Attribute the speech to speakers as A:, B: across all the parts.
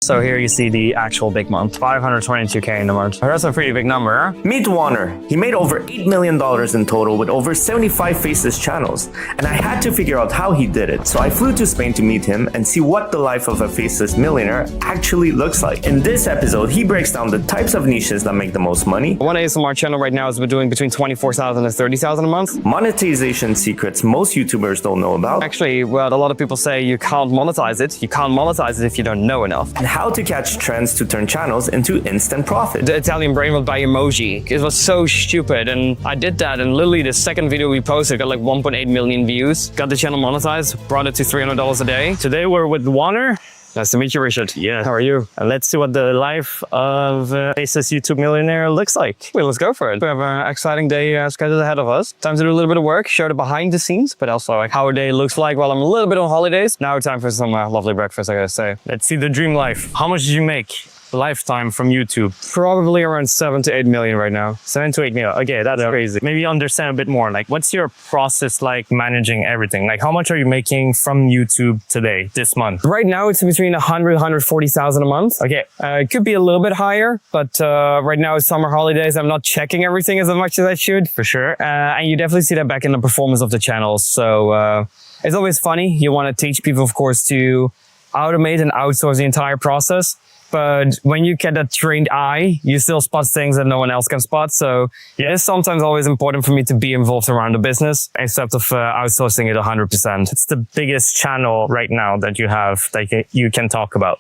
A: So here you see the actual big month, 522K in the month. That's a pretty big number, huh?
B: Meet Warner. He made over $8 million in total with over 75 faceless channels, and I had to figure out how he did it, so I flew to Spain to meet him and see what the life of a faceless millionaire actually looks like. In this episode, he breaks down the types of niches that make the most money,
A: One ASMR channel right now is doing between 24,000 and 30,000 a month.
B: monetization secrets most YouTubers don't know about,
A: Actually, well, a lot of people say you can't monetize it. You can't monetize it if you don't know enough.
B: and how to catch trends to turn channels into instant profit.
A: The Italian brain rot by emoji. It was so stupid, and I did that, and literally the second video we posted got like 1.8 million views. Got the channel monetized, brought it to $300 a day.
C: Today we're with Warner.
A: Nice to meet you, Richard.
C: Yeah.
A: How are you?
C: And let's see what the life of a faceless YouTube millionaire looks like.
A: Well, let's go for it. We have an exciting day scheduled ahead of us. Time to do a little bit of work, show the behind the scenes, but also like how a day looks like while I'm a little bit on holidays. Now time for some lovely breakfast, I gotta say.
C: Let's see the dream life. How much did you make lifetime from YouTube?
A: Probably around 7 to 8 million right now.
C: 7 to 8 million. Okay, that's crazy. Maybe understand a bit more. Like, what's your process like managing everything? Like, how much are you making from YouTube today, this month?
A: Right now, it's between 100 140,000 a month.
C: Okay.
A: It could be a little bit higher, but right now it's summer holidays. I'm not checking everything as much as I should.
C: For sure.
A: And you definitely see that back in the performance of the channel. So it's always funny. You want to teach people, of course, to automate and outsource the entire process. But when you get that trained eye, you still spot things that no one else can spot. So yeah, it's sometimes always important for me to be involved around the business instead of outsourcing it 100%.
C: It's the biggest channel right now that you have that you can talk about.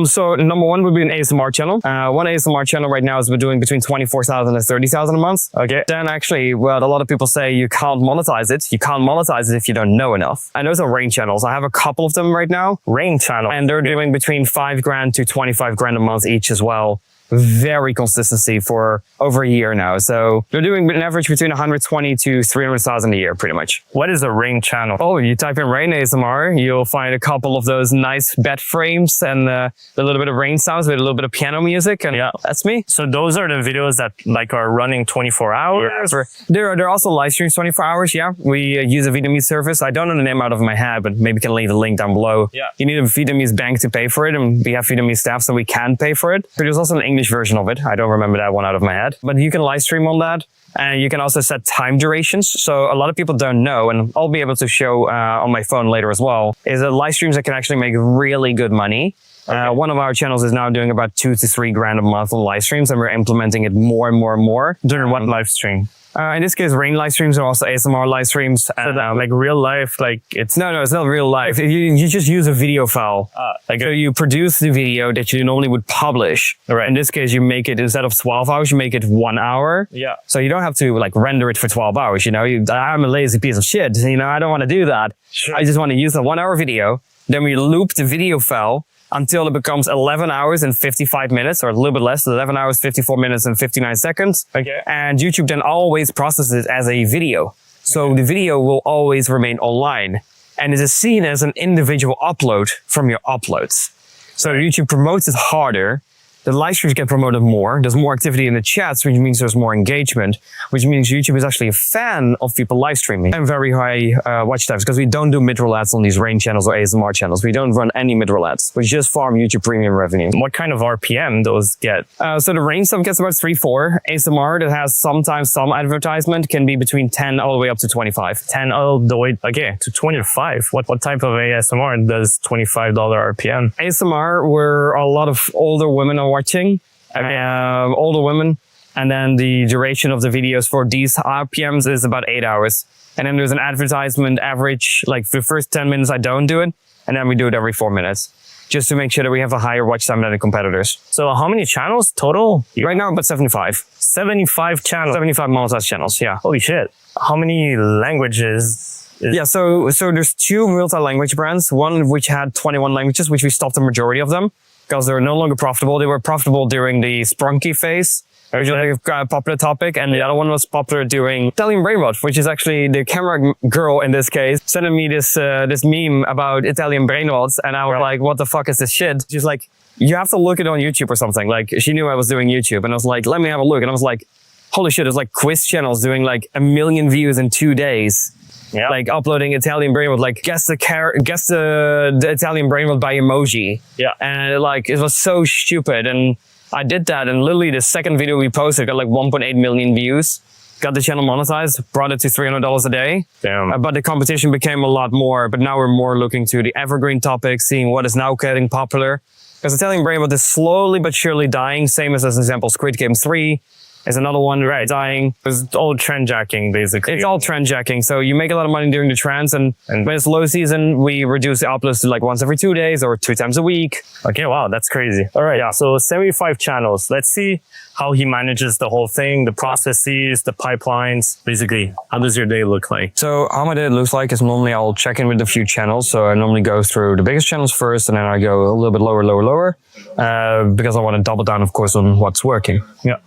A: So number one would be an ASMR channel. One ASMR channel right now is doing between 24,000 and 30,000 a month.
C: Okay.
A: Then actually, well, a lot of people say you can't monetize it. You can't monetize it if you don't know enough. And those are rain channels. I have a couple of them right now.
C: Rain channel.
A: And they're doing between 5 grand to 25 grand a month each as well. Very consistency for over a year now. So they're doing an average between 120 to 300,000 a year, pretty much.
C: What is a rain channel?
A: Oh, you type in rain ASMR, you'll find a couple of those nice bed frames and a little bit of rain sounds with a little bit of piano music. And
C: Yeah.
A: that's me.
C: So those are the videos that like are running 24 hours?
A: There are also live streams 24 hours. Yeah. We use a Vietnamese service. I don't know the name out of my head, but maybe can leave the link down below.
C: Yeah.
A: You need a Vietnamese bank to pay for it. And we have Vietnamese staff, so we can pay for it. But there's also an English version of it. I don't remember that one out of my head, but you can live stream on that. And you can also set time durations. So a lot of people don't know, and I'll be able to show on my phone later as well, is that live streams that can actually make really good money.
C: Okay.
A: One of our channels is now doing about 2 to 3 grand a month on live streams, and we're implementing it more and more and more.
C: During what live stream?
A: In this case, rain live streams are also ASMR live streams.
C: So that, like real life, like it's...
A: No, it's not real life. You just use a video file. So you produce the video that you normally would publish.
C: Right.
A: In this case, you make it, instead of 12 hours, you make it 1 hour.
C: Yeah.
A: So you don't have to like render it for 12 hours. You know, I'm a lazy piece of shit. You know, I don't want to do that.
C: Sure.
A: I just want to use a 1 hour video. Then we loop the video file until it becomes 11 hours and 55 minutes, or a little bit less, 11 hours, 54 minutes and 59 seconds.
C: Okay.
A: And YouTube then always processes it as a video. So the video will always remain online. And it is seen as an individual upload from your uploads. So YouTube promotes it harder. The live streams get promoted more. There's more activity in the chats, which means there's more engagement, which means YouTube is actually a fan of people live streaming and very high watch times, because we don't do mid-roll ads on these rain channels or ASMR channels. We don't run any mid-roll ads. We just farm YouTube premium revenue.
C: What kind of RPM those get?
A: So the rain stuff gets about 3-4. ASMR that has sometimes some advertisement can be between 10 all the way up to 25.
C: 10 all the way, okay, to 25. What type of ASMR does $25 RPM?
A: ASMR where a lot of older women are watching, older women, and then the duration of the videos for these RPMs is about 8 hours. And then there's an advertisement average, like the first 10 minutes I don't do it, and then we do it every 4 minutes, just to make sure that we have a higher watch time than the competitors.
C: So how many channels total?
A: Right now, about 75.
C: 75 channels.
A: 75 monetized channels, yeah.
C: Holy shit. How many languages?
A: Yeah, so there's 2 multi-language brands, one of which had 21 languages, which we stopped the majority of them, because they were no longer profitable. They were profitable during the Sprunky phase, originally a popular topic, and the other one was popular during Italian brain rot, which is actually the camera girl in this case, sending me this meme about Italian brain rots, and I was like, what the fuck is this shit? She's like, you have to look it on YouTube or something. Like, she knew I was doing YouTube, and I was like, let me have a look. And I was like, holy shit, there's like quiz channels doing like 1 million views in 2 days.
C: Yeah.
A: Like uploading Italian brain with like guess the Italian brain with by emoji.
C: Yeah.
A: And it was so stupid. And I did that, and literally the second video we posted got like 1.8 million views. Got the channel monetized, brought it to $300 a day.
C: Damn.
A: But the competition became a lot more. But now we're more looking to the evergreen topics, seeing what is now getting popular. Because Italian Brainbot is slowly but surely dying. Same as an example, Squid Game 3 is another one dying.
C: It's all trend jacking, basically.
A: It's all trend jacking. So you make a lot of money during the trends, and when it's low season, we reduce the uploads to like once every 2 days or 2 times a week.
C: Okay, wow, that's crazy. All right, yeah, so 75 channels. Let's see how he manages the whole thing, the processes, the pipelines. Basically, how does your day look like?
A: So how my day looks like is normally I'll check in with a few channels. So I normally go through the biggest channels first, and then I go a little bit lower, because I want to double down, of course, on what's working.
C: Yeah.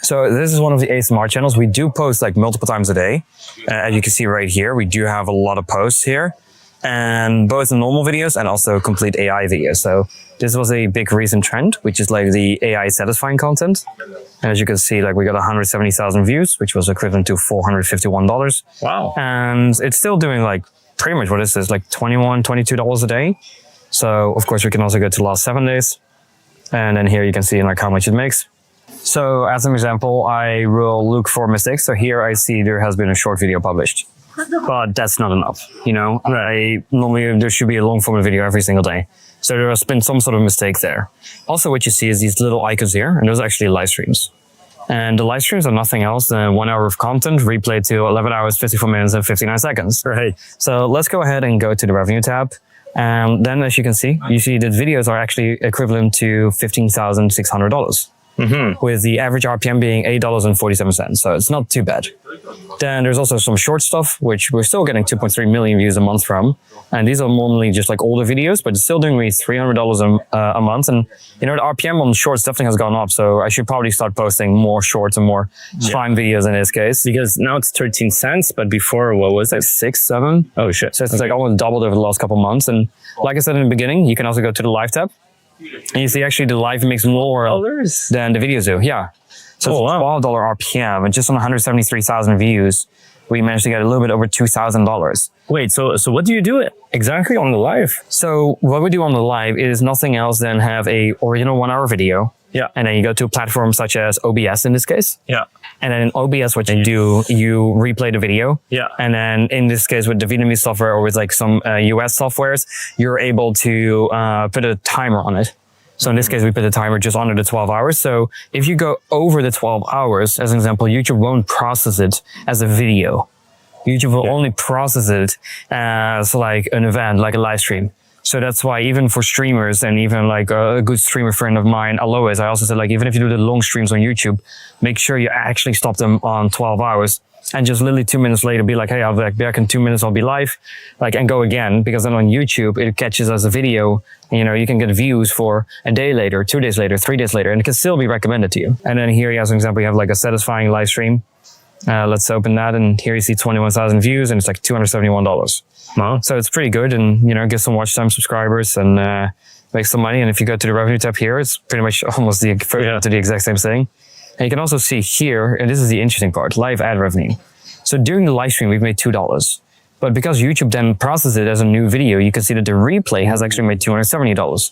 A: So this is one of the ASMR channels. We do post like multiple times a day. As you can see right here, we do have a lot of posts here, and both the normal videos and also complete AI videos. So this was a big recent trend, which is like the AI satisfying content. And as you can see, like we got 170,000 views, which was equivalent to $451.
C: Wow.
A: And it's still doing like pretty much what is this, like $21, $22 a day. So of course we can also go to the last 7 days. And then here you can see like how much it makes. So as an example, I will look for mistakes. So here I see there has been a short video published, but that's not enough. You know, normally there should be a long form video every single day. So there has been some sort of mistake there. Also, what you see is these little icons here, and those are actually live streams. And the live streams are nothing else than 1 hour of content replayed to 11 hours, 54 minutes, and 59 seconds.
C: Right.
A: So let's go ahead and go to the revenue tab. And then as you can see that videos are actually equivalent to $15,600. With the average RPM being $8.47. So it's not too bad. Then there's also some short stuff, which we're still getting 2.3 million views a month from. And these are normally just like older videos, but it's still doing me $300 a month. And you know, the RPM on shorts definitely has gone up. So I should probably start posting more shorts and more fine videos in this case.
C: Because now it's 13 cents, but before, what was it?
A: 6, 7.
C: Oh shit.
A: So it's like almost doubled over the last couple of months. And like I said in the beginning, you can also go to the live tab. And you see actually the live makes more than the videos do. Yeah. So it's $12 RPM, and just on 173,000 views, we managed to get a little bit over $2,000.
C: Wait, so what do you do exactly on the live?
A: So what we do on the live is nothing else than have a original 1 hour video.
C: Yeah.
A: And then you go to a platform such as OBS in this case.
C: Yeah.
A: And then in OBS, what you do, you replay the video.
C: Yeah.
A: And then in this case, with the Vietnamese software or with like some US softwares, you're able to put a timer on it. So in this case, we put the timer just under the 12 hours. So if you go over the 12 hours, as an example, YouTube won't process it as a video. YouTube will only process it as like an event, like a live stream. So that's why even for streamers, and even like a good streamer friend of mine, Alois, I also said, like, even if you do the long streams on YouTube, make sure you actually stop them on 12 hours. And just literally 2 minutes later be like, hey, I'll be back in 2 minutes, I'll be live, like, and go again. Because then on YouTube, it catches as a video. You know, you can get views for a day later, 2 days later, 3 days later, and it can still be recommended to you. And then here, as an example, you have like a satisfying live stream. Let's open that, and here you see 21,000 views, and it's like $271.
C: Wow.
A: So it's pretty good, and, you know, get some watch time, subscribers, and make some money. And if you go to the revenue tab here, it's pretty much almost to the exact same thing. And you can also see here, and this is the interesting part, live ad revenue. So during the live stream, we've made $2. But because YouTube then processes it as a new video, you can see that the replay has actually made $270.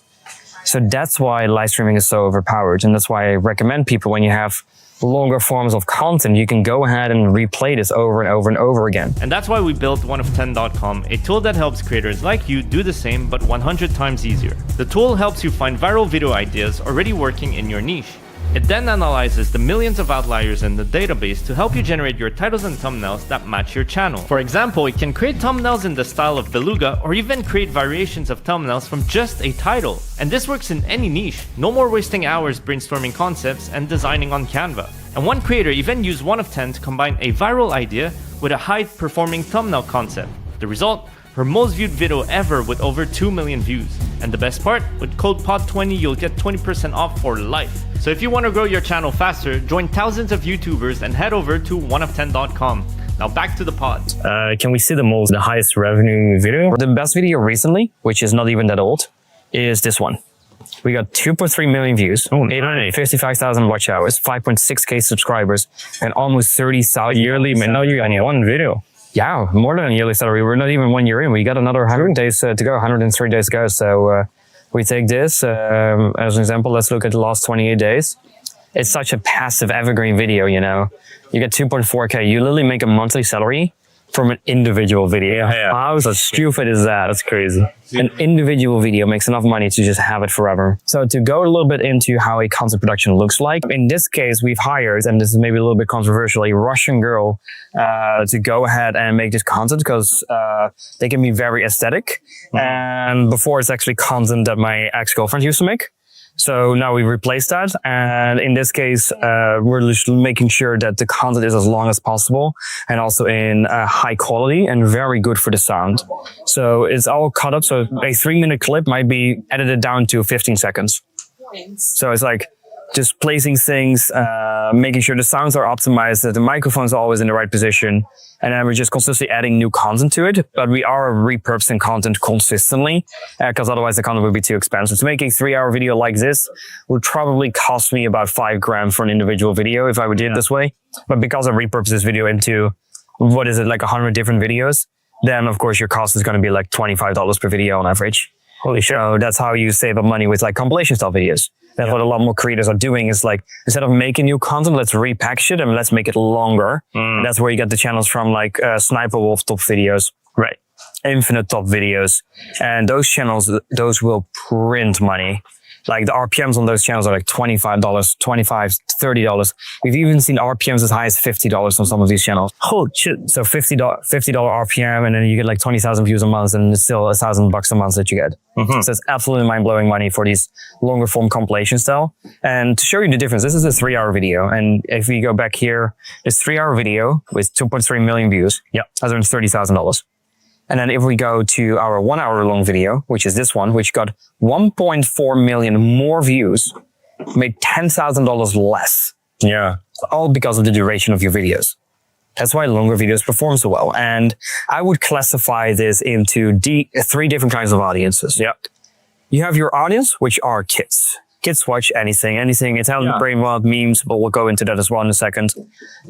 A: So that's why live streaming is so overpowered. And that's why I recommend people, when you have longer forms of content, you can go ahead and replay this over and over and over again.
D: And that's why we built 1of10.com, a tool that helps creators like you do the same, but 100 times easier. The tool helps you find viral video ideas already working in your niche. It then analyzes the millions of outliers in the database to help you generate your titles and thumbnails that match your channel. For example, it can create thumbnails in the style of Beluga, or even create variations of thumbnails from just a title. And this works in any niche. No more wasting hours brainstorming concepts and designing on Canva. And one creator even used 1of10 to combine a viral idea with a high-performing thumbnail concept. The result? Her most viewed video ever with over 2 million views. And the best part? With code POD20 you'll get 20% off for life. So if you want to grow your channel faster, join thousands of YouTubers and head over to 1of10.com. Now back to the pod.
C: Can we see the highest revenue video?
A: The best video recently, which is not even that old, is this one. We got 2.3 million views, 855,000 watch hours, 5.6k subscribers, and almost 30,000
C: yearly. Man, now you only one video.
A: Yeah, more than a yearly salary. We're not even 1 year in. We got another 100 days to go, 103 days to go. So we take this as an example. Let's look at the last 28 days. It's such a passive evergreen video, you know. You get 2.4K. You literally make a monthly salary from an individual video.
C: Yeah.
A: How stupid is that?
C: That's crazy.
A: An individual video makes enough money to just have it forever. So to go a little bit into how a content production looks like, in this case, we've hired, and this is maybe a little bit controversial, a Russian girl to go ahead and make this content because they can be very aesthetic. And before, it's actually content that my ex-girlfriend used to make. So now we replaced that. And in this case, we're just making sure that the content is as long as possible and also in high quality and very good for the sound. So it's all cut up. So a 3-minute clip might be edited down to 15 seconds. So it's like just placing things, making sure the sounds are optimized, that the microphones are always in the right position. And then we're just consistently adding new content to it. But we are repurposing content consistently because otherwise the content would be too expensive. To make a 3-hour video like this would probably cost me about $5,000 for an individual video if I would do it this way. But because I repurpose this video into, what is it, like 100 different videos, then of course your cost is going to be like $25 per video on average. Holy shit. So that's how you save up money with like compilation style videos. That's what a lot more creators are doing is like, instead of making new content, let's repackage it and let's make it longer. That's where you get the channels from like Sniper Wolf top videos. Right. Infinite top videos. And those channels, those will print money. Like the RPMs on those channels are like $25, $25, $30. We've even seen RPMs as high as $50 on some of these channels. Holy shit. So $50 RPM, and then you get like 20,000 views a month, and it's still $1,000 a month that you get. So it's absolutely mind-blowing money for these longer form compilation style. And to show you the difference, this is a 3-hour video. And if we go back here, this 3-hour video with 2.3 million views. Yeah. Has earned $30,000. And then if we go to our 1-hour long video, which is this one, which got 1.4 million more views, made $10,000 less. Yeah. All because of the duration of your videos. That's why longer videos perform so well. And I would classify this into 3 different kinds of audiences. Yeah. You have your audience, which are kids. Kids watch anything, Italian brainwave memes, but we'll go into that as well in a second.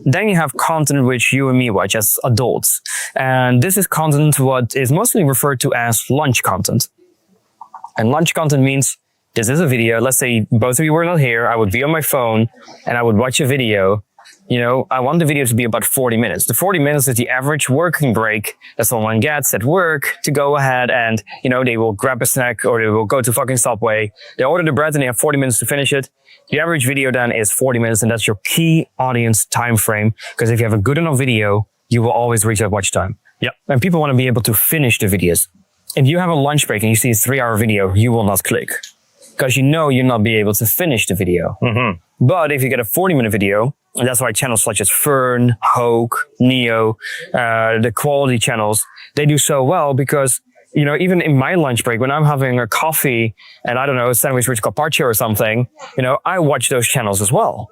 A: Then you have content which you and me watch as adults. And this is content what is mostly referred to as lunch content. And lunch content means this is a video. Let's say both of you were not here. I would be on my phone and I would watch a video. You know, I want the video to be about 40 minutes. The 40 minutes is the average working break that someone gets at work to go ahead and, you know, they will grab a snack or they will go to fucking Subway. They order the bread and they have 40 minutes to finish it. The average video then is 40 minutes, and that's your key audience time frame. Because if you have a good enough video, you will always reach that watch time. Yep. And people want to be able to finish the videos. If you have a lunch break and you see a 3-hour video, you will not click. Because you know you'll not be able to finish the video. But if you get a 40-minute video, and that's why channels such as Fern, Hoke, Neo, the quality channels, they do so well because, you know, even in my lunch break, when I'm having a coffee and I don't know, a sandwich with carpaccio or something, you know, I watch those channels as well.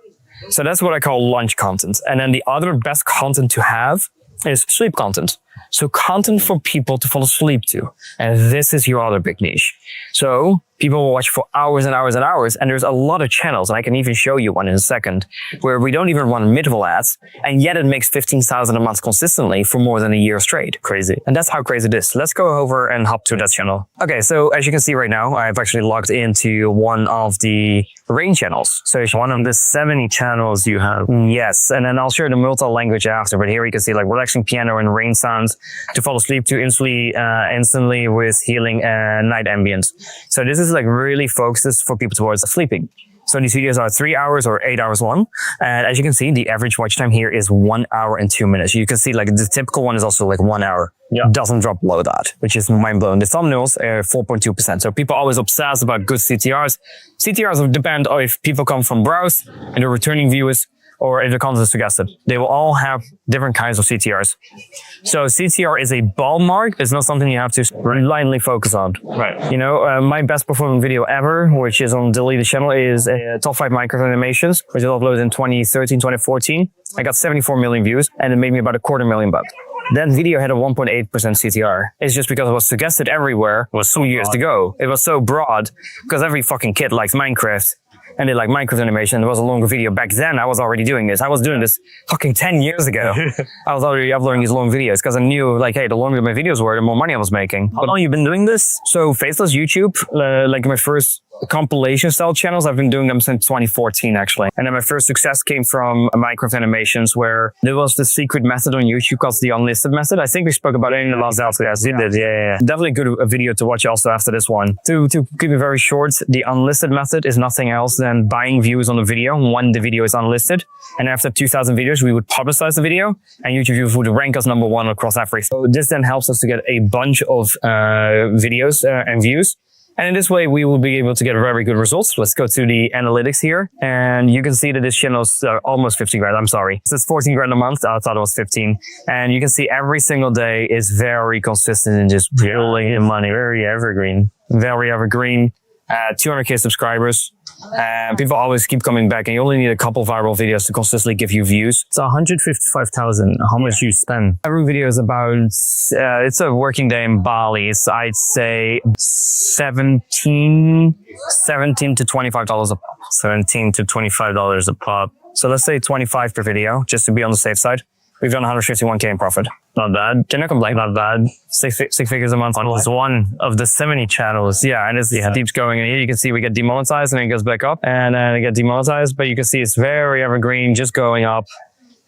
A: So that's what I call lunch content. And then the other best content to have is sleep content. So content for people to fall asleep to. And this is your other big niche. So people will watch for hours and hours and hours. And there's a lot of channels, and I can even show you one in a second, where we don't even run mid-roll ads, and yet it makes 15,000 a month consistently for more than a year straight. Crazy. And that's how crazy it is. Let's go over and hop to that channel. Okay, so as you can see right now, I've actually logged into one of the Rain channels. So it's one of the 70 channels you have. Yes, and then I'll share the multi-language after, but here you can see like relaxing piano and rain sounds to fall asleep to instantly with healing night ambience. So this is like really focused for people towards sleeping. So these videos are 3 hours or 8 hours long. And as you can see, the average watch time here is 1 hour and 2 minutes. You can see like the typical one is also like 1 hour. Yeah. Doesn't drop below that, which is mind blowing. The thumbnails are 4.2%. So people are always obsessed about good CTRs. CTRs depend on if people come from browse and they're returning viewers, or if the content is suggested. They will all have different kinds of CTRs. So CTR is a ballpark. It's not something you have to blindly focus on. Right. You know, my best performing video ever, which is on the deleted channel, is top 5 Minecraft animations, which I uploaded in 2013, 2014. I got 74 million views, and it made me about $250,000. That video had a 1.8% CTR. It's just because it was suggested everywhere. It was 2 years to go. It was so broad because every fucking kid likes Minecraft. and did like Minecraft animation. It was a longer video. Back then, I was already doing this. I was doing this fucking 10 years ago. I was already uploading these long videos because I knew like, hey, the longer my videos were, the more money I was making.
C: How long you been doing this?
A: So faceless YouTube, like my first compilation style channels, I've been doing them since 2014 actually. And then my first success came from Minecraft animations, where there was the secret method on YouTube called the unlisted method. I think we spoke about it in the last episode.
C: Yes, you did. Yeah.
A: Definitely a video to watch also after this one. To keep it very short, the unlisted method is nothing else than buying views on a video when the video is unlisted. And after 2,000 videos, we would publicize the video and YouTube viewers would rank us #1 across everything. So this then helps us to get a bunch of videos and views. And in this way, we will be able to get very good results. Let's go to the analytics here. And you can see that this channel is almost 15 grand. I'm sorry. So it's 14 grand a month. I thought it was 15. And you can see every single day is very consistent and just building in money. Very evergreen. Very evergreen. 200k subscribers. People always keep coming back, and you only need a couple viral videos to consistently give you views.
C: It's 155,000. How much you spend?
A: Every video is about, it's a working day in Bali. So I'd say 17 to $25 a pop.
C: $17 to $25 a pop.
A: So let's say 25 per video, just to be on the safe side. We've done 151k in profit.
C: Not bad.
A: Cannot complain.
C: Not bad.
A: Six figures a month.
C: On one of the 70 channels.
A: Yeah, and it keeps going. And here you can see we get demonetized and then it goes back up. And then it get demonetized. But you can see it's very evergreen, just going up.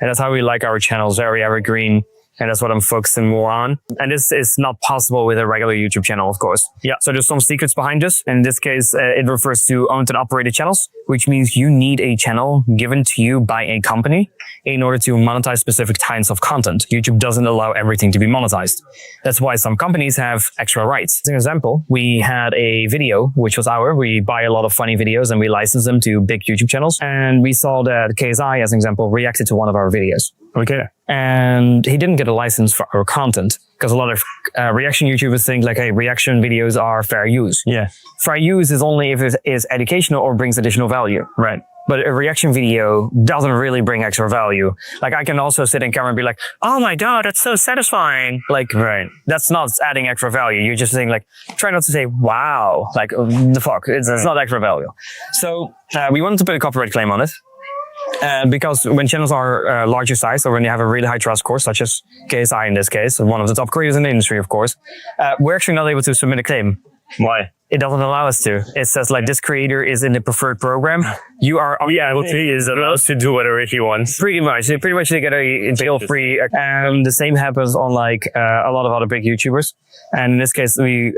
A: And that's how we like our channels, very evergreen. And that's what I'm focusing more on. And this is not possible with a regular YouTube channel, of course.
C: Yeah.
A: So there's some secrets behind this. In this case, it refers to owned and operated channels, which means you need a channel given to you by a company in order to monetize specific kinds of content. YouTube doesn't allow everything to be monetized. That's why some companies have extra rights. As an example, we had a video, which was we buy a lot of funny videos and we license them to big YouTube channels. And we saw that KSI, as an example, reacted to one of our videos.
C: Okay.
A: And he didn't get a license for our content because a lot of reaction YouTubers think like, hey, reaction videos are fair use.
C: Yeah.
A: Fair use is only if it is educational or brings additional value.
C: Right.
A: But a reaction video doesn't really bring extra value. Like I can also sit in camera and be like, oh my God, that's so satisfying. Like,
C: right.
A: That's not adding extra value. You're just saying like, try not to say, wow, like the fuck, it's not extra value. So we wanted to put a copyright claim on it. Because when channels are larger size, or when you have a really high trust score, such as KSI in this case, one of the top creators in the industry, of course, we're actually not able to submit a claim.
C: Why?
A: It doesn't allow us to. It says like this creator is in the preferred program. You are
C: he is allowed to do whatever he wants.
A: Pretty much they get a jail-free. And the same happens on like a lot of other big YouTubers. And in this case, we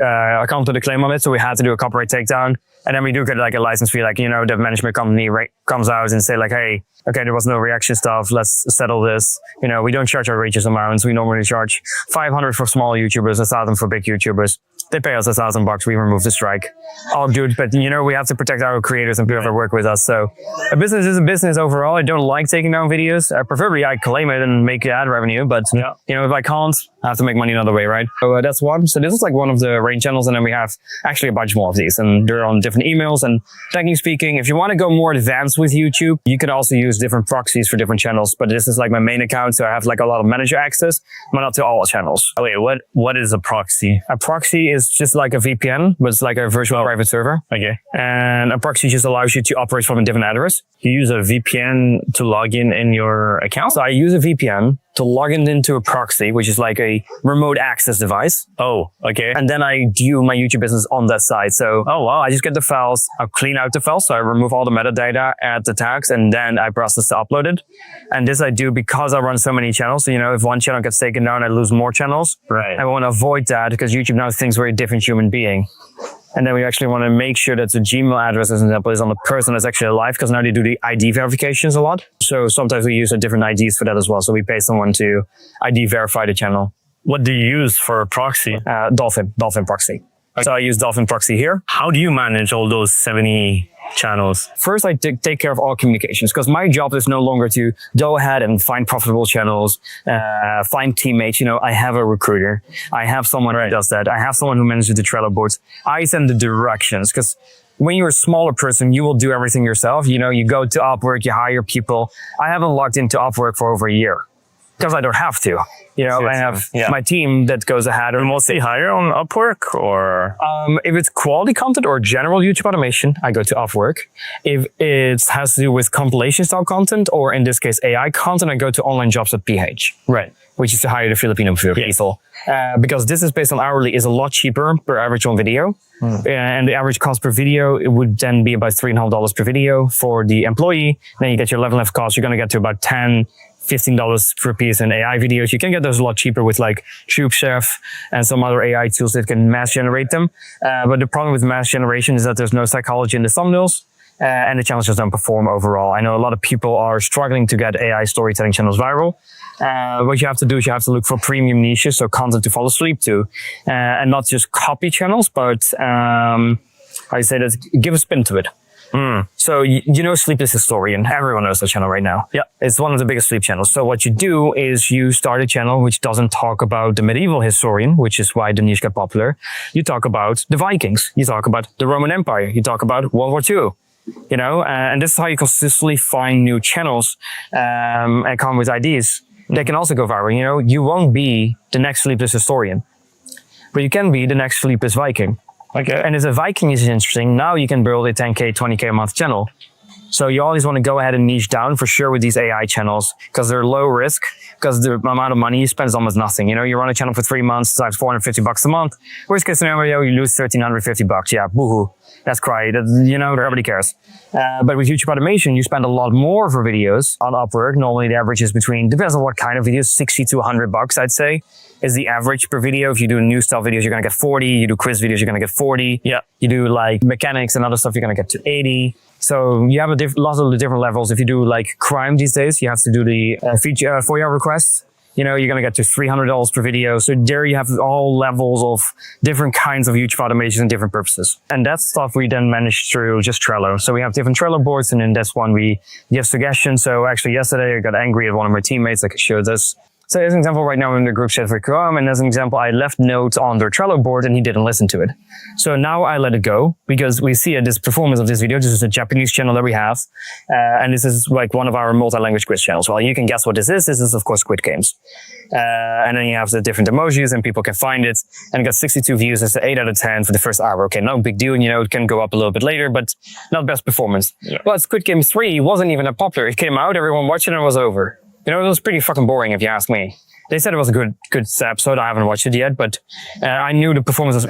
A: come to the claim on it, so we had to do a copyright takedown. And then we do get like a license fee, like, you know, the management company comes out and say like, hey, okay, there was no reaction stuff. Let's settle this. You know, we don't charge outrageous amounts. We normally charge 500 for small YouTubers, 1,000 for big YouTubers. They pay us $1,000. We remove the strike. All good. But, you know, we have to protect our creators and people that work with us. So a business is a business overall. I don't like taking down videos. Preferably I claim it and make ad revenue. But, you know, if I can't, I have to make money another way, right? So that's one. So this is like one of the rain channels. And then we have actually a bunch more of these. And they're on different emails. And technically speaking, if you want to go more advanced with YouTube, you can also use different proxies for different channels. But this is like my main account. So I have like a lot of manager access, but not to all channels.
C: Oh, wait, what is a proxy?
A: A proxy is just like a VPN, but it's like a virtual private server.
C: Okay.
A: And a proxy just allows you to operate from a different address.
C: You use a VPN to log in your account?
A: So I use a VPN to log into a proxy, which is like a remote access device.
C: Oh, okay.
A: And then I do my YouTube business on that side. So, oh wow, I just get the files, I'll clean out the files. So I remove all the metadata, add the tags, and then I process to upload it. And this I do because I run so many channels. So, you know, if one channel gets taken down, I lose more channels.
C: Right.
A: I want to avoid that because YouTube now thinks we're a different human being. And then we actually want to make sure that the Gmail address, as an example, is on the person that's actually alive, because now they do the ID verifications a lot. So sometimes we use a different IDs for that as well. So we pay someone to ID verify the channel.
C: What do you use for a proxy?
A: Dolphin proxy. Okay. So I use Dolphin proxy here.
C: How do you manage all those 70 channels?
A: First, I take care of all communications, because my job is no longer to go ahead and find profitable channels, find teammates. You know, I have a recruiter. I have someone who does that. I have someone who manages the Trello boards. I send the directions, because when you're a smaller person, you will do everything yourself. You know, you go to Upwork, you hire people. I haven't logged into Upwork for over a year. Because I don't have to. You know, I have my team that goes ahead.
C: And mostly hire on Upwork or?
A: If it's quality content or general YouTube automation, I go to Upwork. If it has to do with compilation style content, or in this case, AI content, I go to onlinejobs.ph.
C: Right.
A: Which is to hire the Filipino people. Because this is based on hourly, is a lot cheaper per average on video. And the average cost per video, it would then be about $3.5 per video for the employee. Then you get your level of cost. You're going to get to about $10-15 per piece in AI videos. You can get those a lot cheaper with like TubeChef and some other AI tools that can mass generate them. But the problem with mass generation is that there's no psychology in the thumbnails. And the channels just don't perform overall. I know a lot of people are struggling to get AI storytelling channels viral. What you have to do is you have to look for premium niches, so content to fall asleep to, and not just copy channels, but I say that give a spin to it. So you know Sleepless Historian. Everyone knows that channel right now.
C: Yeah.
A: It's one of the biggest sleep channels. So what you do is you start a channel which doesn't talk about the medieval historian, which is why the niche got popular. You talk about the Vikings. You talk about the Roman Empire. You talk about World War II. You know, and this is how you consistently find new channels and come with ideas. They can also go viral. You know, you won't be the next Sleepless Historian, but you can be the next Sleepless Viking.
C: Okay.
A: And if a Viking is interesting, now you can build a 10K, 20K a month channel. So you always want to go ahead and niche down for sure with these AI channels because they're low risk, because the amount of money you spend is almost nothing. You know, you run a channel for 3 months, times $450 a month. Worst case scenario, you lose $1,350. Yeah, boohoo. That's cry. You know, nobody cares. But with YouTube automation, you spend a lot more for videos on Upwork. Normally the average is between, depends on what kind of videos, 60 to $100, I'd say, is the average per video. If you do new style videos, you're going to get 40. You do quiz videos, you're going to get 40.
C: Yeah.
A: You do like mechanics and other stuff, you're going to get to 80. So you have lots of the different levels. If you do like crime these days, you have to do the feature FOIA request. You know, you're going to get to $300 per video. So there you have all levels of different kinds of YouTube automations and different purposes. And that stuff we then manage through just Trello. So we have different Trello boards, and in this one we give suggestions. So actually yesterday I got angry at one of my teammates. I could show this. So as an example, right now I'm in the group chat for Chrome, and as an example, I left notes on their Trello board and he didn't listen to it. So now I let it go because we see this performance of this video. This is a Japanese channel that we have. And this is like one of our multi-language quiz channels. Well, you can guess what this is. This is of course Squid Games. And then you have the different emojis and people can find it, and it got 62 views. It's an 8 out of 10 for the first hour. Okay, no big deal. You know, it can go up a little bit later, but not best performance. Yeah. But Squid Game 3 wasn't even that popular. It came out, everyone watched it, and it was over. You know, it was pretty fucking boring if you ask me. They said it was a good episode. I haven't watched it yet, but I knew the performance was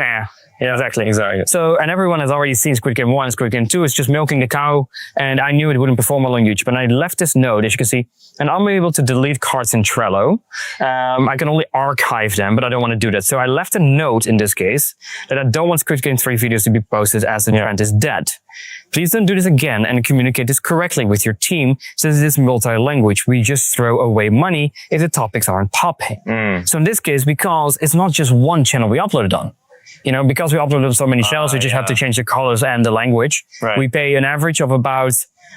A: Yeah, exactly. So, and everyone has already seen Squid Game 1, Squid Game 2. It's just milking the cow, and I knew it wouldn't perform well on YouTube. And I left this note, as you can see, and I'm able to delete cards in Trello. I can only archive them, but I don't want to do that. So I left a note in this case that I don't want Squid Game 3 videos to be posted as the trend is dead. Please don't do this again and communicate this correctly with your team, since it is multi-language. We just throw away money if the topics aren't popping. So in this case, because it's not just one channel we uploaded on. You know, because we uploaded on so many channels, we just have to change the colors and the language.
C: Right.
A: We pay an average of about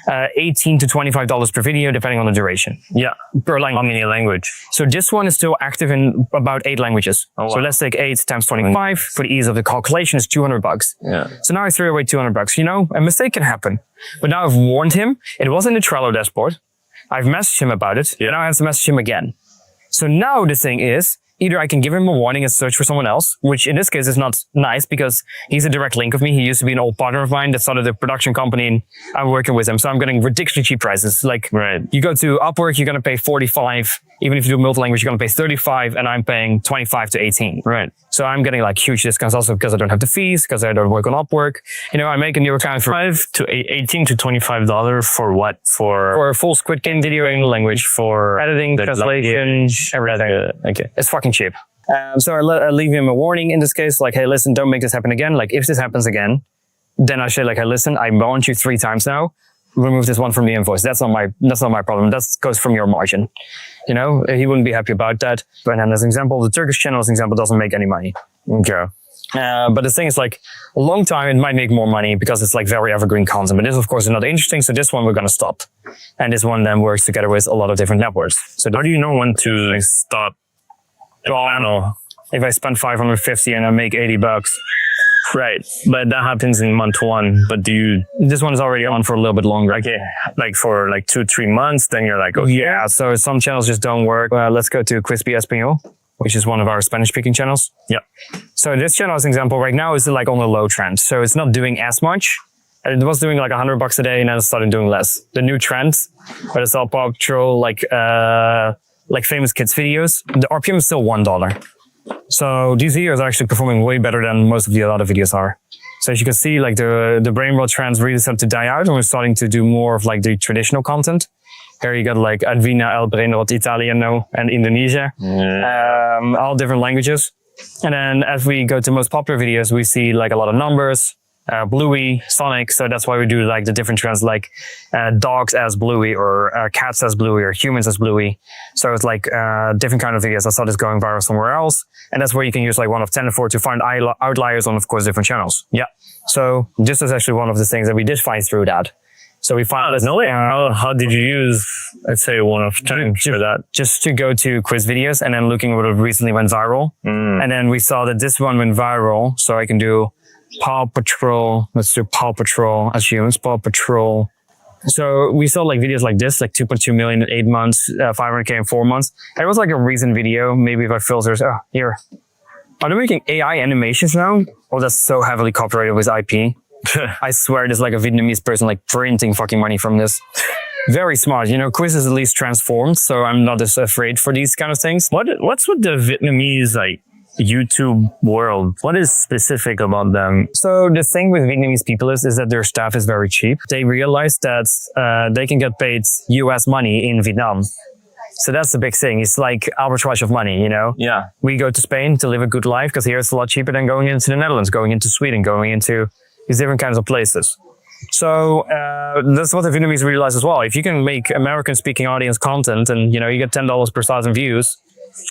A: $18 to $25 per video, depending on the duration.
C: Yeah.
A: Per language.
C: How many language?
A: So this one is still active in about 8 languages.
C: Oh, wow.
A: So let's take 8 times 25. For the ease of the calculation, is $200.
C: Yeah.
A: So now I threw away $200. You know, a mistake can happen. But now I've warned him. It was in the Trello dashboard. I've messaged him about it. Yeah. Now I have to message him again. So now the thing is, either I can give him a warning and search for someone else, which in this case is not nice because he's a direct link of me. He used to be an old partner of mine that started a production company, and I'm working with him. So I'm getting ridiculously cheap prices. Like, you go to Upwork, you're going to pay 45. Even if you do multi-language, you're going to pay 35, and I'm paying 25 to 18.
C: Right.
A: So I'm getting like huge discounts also because I don't have the fees, because I don't work on Upwork. You know, I make a new account for
C: $18 to $25 for what?
A: For a full Squid Game video in language, for editing, translation, everything.
C: Okay.
A: It's fucking cheap. So I leave him a warning in this case, like, hey, listen, don't make this happen again. Like, if this happens again, then I say, like, hey, listen, I warned you 3 times now. Remove this one from the invoice. That's not my problem. That goes from your margin. You know, he wouldn't be happy about that. But then as an example, the Turkish channel, as an example, doesn't make any money.
C: Okay.
A: But the thing is, like, a long time, it might make more money because it's like very evergreen content. But this, of course, is not interesting. So this one we're going to stop. And this one then works together with a lot of different networks.
C: So how do you know when to stop? Well, I don't know.
A: If I spend $550 and I make $80,
C: Right. But that happens in month 1. But
A: This one is already on for a little bit longer.
C: okay, like for like 2-3 months, then you're like, okay.
A: Yeah, so some channels just don't work. Let's go to Crispy Espanol, which is one of our Spanish-speaking channels.
C: Yeah.
A: So this channel, as an example, right now is like on a low trend. So it's not doing as much. It was doing like $100 a day, and then it started doing less. The new trend, but it's all Paw Patrol, like famous kids videos. The RPM is still $1. So these videos are actually performing way better than most of the other videos are. So as you can see, like the brain rot trends really started to die out, and we're starting to do more of like the traditional content. Here you got like Advina, El Brain Rot Italiano, and Indonesia, all different languages. And then as we go to most popular videos, we see like a lot of numbers, Bluey, Sonic. So that's why we do like the different trends, like dogs as Bluey, or cats as Bluey, or humans as Bluey. So it's like different kind of videos. I saw this going viral somewhere else. And that's where you can use like one of 10 or 4 to find outliers on, of course, different channels. Yeah. So this is actually one of the things that we did find through that. So we found
C: no way. How did you use, let's say, one of 10 for that?
A: Just to go to quiz videos and then looking what recently went viral. And then we saw that this one went viral. So I can do Paw Patrol. Let's do Paw Patrol as humans. Paw Patrol. So we saw like videos like this, like 2.2 million in 8 months, 500K in 4 months. And it was like a recent video. Maybe if I filters, here. Are they making AI animations now? Oh, that's so heavily copyrighted with IP. I swear there's like a Vietnamese person like printing fucking money from this. Very smart. You know, quiz is at least transformed, so I'm not as afraid for these kind of things.
C: What's with the Vietnamese like YouTube world? What is specific about them?
A: So the thing with Vietnamese people is that their staff is very cheap. They realize that they can get paid US money in Vietnam. So that's the big thing. It's like arbitrage of money, you know?
C: Yeah.
A: We go to Spain to live a good life because here it's a lot cheaper than going into the Netherlands, going into Sweden, going into these different kinds of places. So that's what the Vietnamese realize as well. If you can make American-speaking audience content and, you know, you get $10 per 1,000 views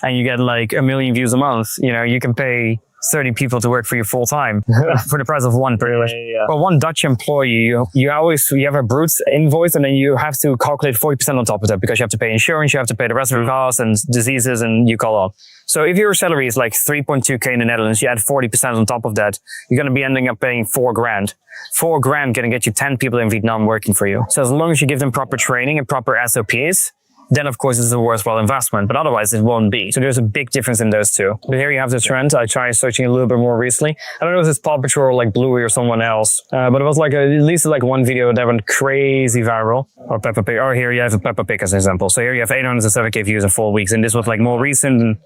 A: and you get like 1 million views a month, you know, you can pay 30 people to work for you full time for the price of one pretty much.
C: Yeah.
A: Well, one Dutch employee, you have a brute invoice and then you have to calculate 40% on top of that because you have to pay insurance, you have to pay the rest of the costs and diseases and you call off. So if your salary is like 3.2K in the Netherlands, you add 40% on top of that, you're going to be ending up paying $4,000. $4,000 going to get you 10 people in Vietnam working for you. So as long as you give them proper training and proper SOPs, then of course it's a worthwhile investment, but otherwise it won't be. So there's a big difference in those two. But here you have the trend. I tried searching a little bit more recently. I don't know if it's Paw Patrol or like Bluey or someone else, but it was like at least like one video that went crazy viral. Or Peppa Pig. Or here you have a Peppa Pig as an example. So here you have 807K views in 4 weeks, and this was like more recent. And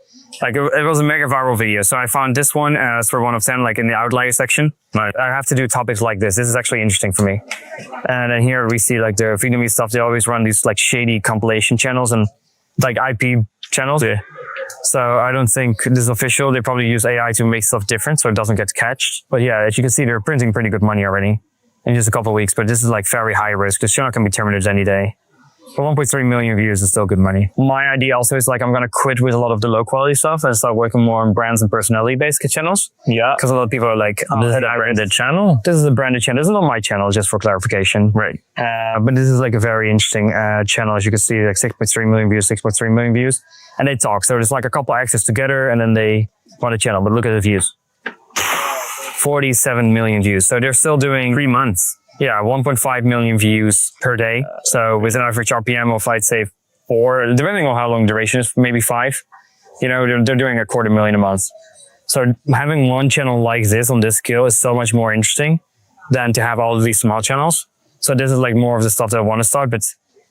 A: like it was a mega viral video. So I found this one as for 1 of 10, like in the outlier section. Right. I have to do topics like this. This is actually interesting for me. And then here we see like the Vietnamese stuff. They always run these like shady compilation channels and like IP channels. Yeah. So I don't think this is official. They probably use AI to make stuff different so it doesn't get catched. But yeah, as you can see, they're printing pretty good money already in just a couple of weeks. But this is like very high risk. This channel can be terminated any day. For 1.3 million views is still good money. My idea also is like I'm going to quit with a lot of the low quality stuff and start working more on brands and personality based channels.
C: Yeah.
A: Because a lot of people are like,
C: oh, this is a branded channel?
A: This is a branded channel. This is not my channel, just for clarification.
C: Right.
A: But this is like a very interesting channel. As you can see, like 6.3 million views, 6.3 million views. And they talk. So there's like a couple of actors together and then they run a channel. But look at the views. 47 million views. So they're still doing
C: 3 months.
A: Yeah, 1.5 million views per day. So with an average RPM of, I'd say 4, depending on how long duration is, maybe 5. You know, they're doing 250,000 a month. So having one channel like this on this scale is so much more interesting than to have all of these small channels. So this is like more of the stuff that I want to start. But,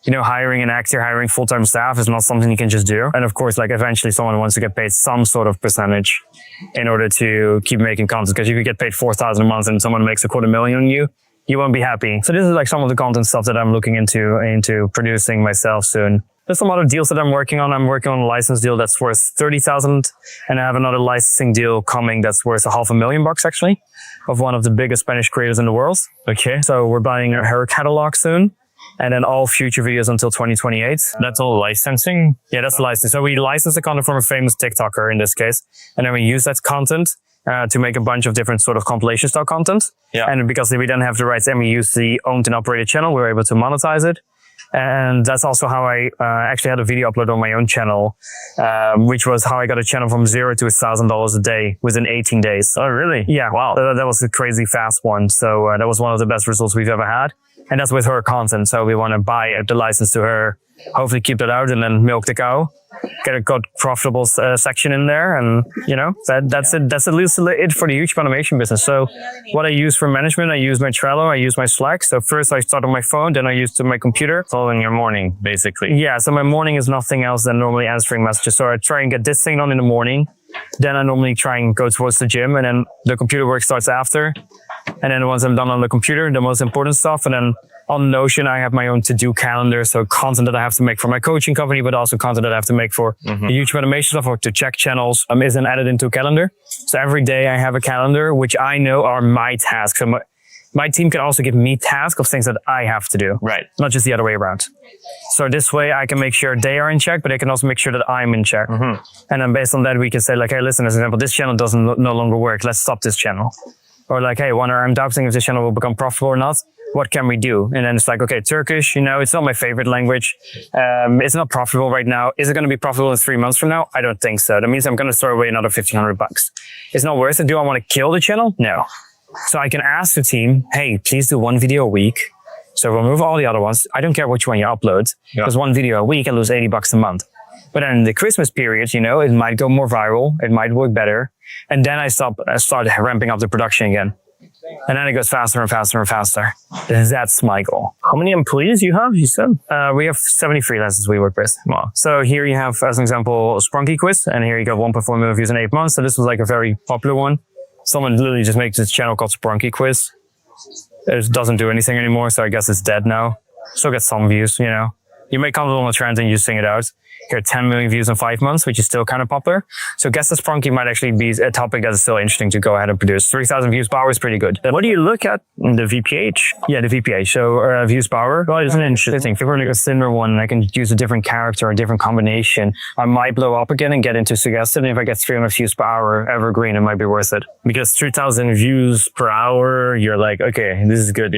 A: you know, hiring an actor, hiring full-time staff is not something you can just do. And of course, like eventually someone wants to get paid some sort of percentage in order to keep making content. Because if you get paid 4,000 a month and someone makes 250,000 on you, you won't be happy. So this is like some of the content stuff that I'm looking into producing myself soon. There's some other deals that I'm working on. I'm working on a license deal that's worth 30,000, and I have another licensing deal coming that's worth $500,000 actually, of one of the biggest Spanish creators in the world.
C: Okay.
A: So we're buying her catalog soon, and then all future videos until 2028.
C: That's all licensing?
A: Yeah, that's the license. So we license the content from a famous TikToker in this case, and then we use that content to make a bunch of different sort of compilation style content.
C: Yeah.
A: And because we then have the rights and we use the owned and operated channel, we're able to monetize it. And that's also how I actually had a video upload on my own channel, which was how I got a channel from $0 to $1,000 a day within 18 days.
C: Oh, really?
A: Yeah.
C: Wow.
A: That was a crazy fast one. So that was one of the best results we've ever had. And that's with her content. So we want to buy the license to her, hopefully keep that out and then milk the cow. Get a good profitable section in there, and you know that's it. That's at least it for the YouTube animation business. So, what I use for management, I use my Trello, I use my Slack. So first I start on my phone, then I use my computer.
C: It's all in your morning, basically.
A: Yeah. So my morning is nothing else than normally answering messages. So I try and get this thing done in the morning. Then I normally try and go towards the gym, and then the computer work starts after. And then once I'm done on the computer, the most important stuff, and then on Notion, I have my own to-do calendar. So content that I have to make for my coaching company, but also content that I have to make for the YouTube animation stuff or to check channels is then added into a calendar. So every day I have a calendar, which I know are my tasks. So my team can also give me tasks of things that I have to do.
C: Right.
A: Not just the other way around. So this way I can make sure they are in check, but I can also make sure that I'm in check. And then based on that, we can say like, hey, listen, as an example, this channel doesn't no longer work. Let's stop this channel. Or like, hey, Warner, I'm doubting if this channel will become profitable or not. What can we do? And then it's like, okay, Turkish, you know, it's not my favorite language. It's not profitable right now. Is it going to be profitable in 3 months from now? I don't think so. That means I'm going to throw away another $1,500. It's not worth it. Do I want to kill the channel? No. So I can ask the team, hey, please do 1 video a week. So remove all the other ones. I don't care which one you upload. Because 1 video a week, I lose $80 a month. But then in the Christmas period, you know, it might go more viral. It might work better. And then I start ramping up the production again. And then it goes faster and faster and faster. That's my goal.
C: How many employees you have, you said?
A: We have 70 freelancers we work with.
C: Wow.
A: So here you have, as an example, Sprunky Quiz. And here you got 1.4 million views in 8 months. So this was like a very popular one. Someone literally just makes this channel called Sprunky Quiz. It doesn't do anything anymore. So I guess it's dead now. Still get some views, you know. You make comment on a trend and you sing it out. Here, 10 million views in 5 months, which is still kind of popular. So Guess the Sprunky might actually be a topic that is still interesting to go ahead and produce. 3,000 views per hour is pretty good.
C: What do you look at in the VPH?
A: Yeah, the VPH. So views per hour. Well, it's an interesting thing. If we're like a thinner one and I can use a different character or a different combination, I might blow up again and get into suggested. And if I get 300 views per hour evergreen, it might be worth it.
C: Because 3,000 views per hour, you're like, okay, this is good.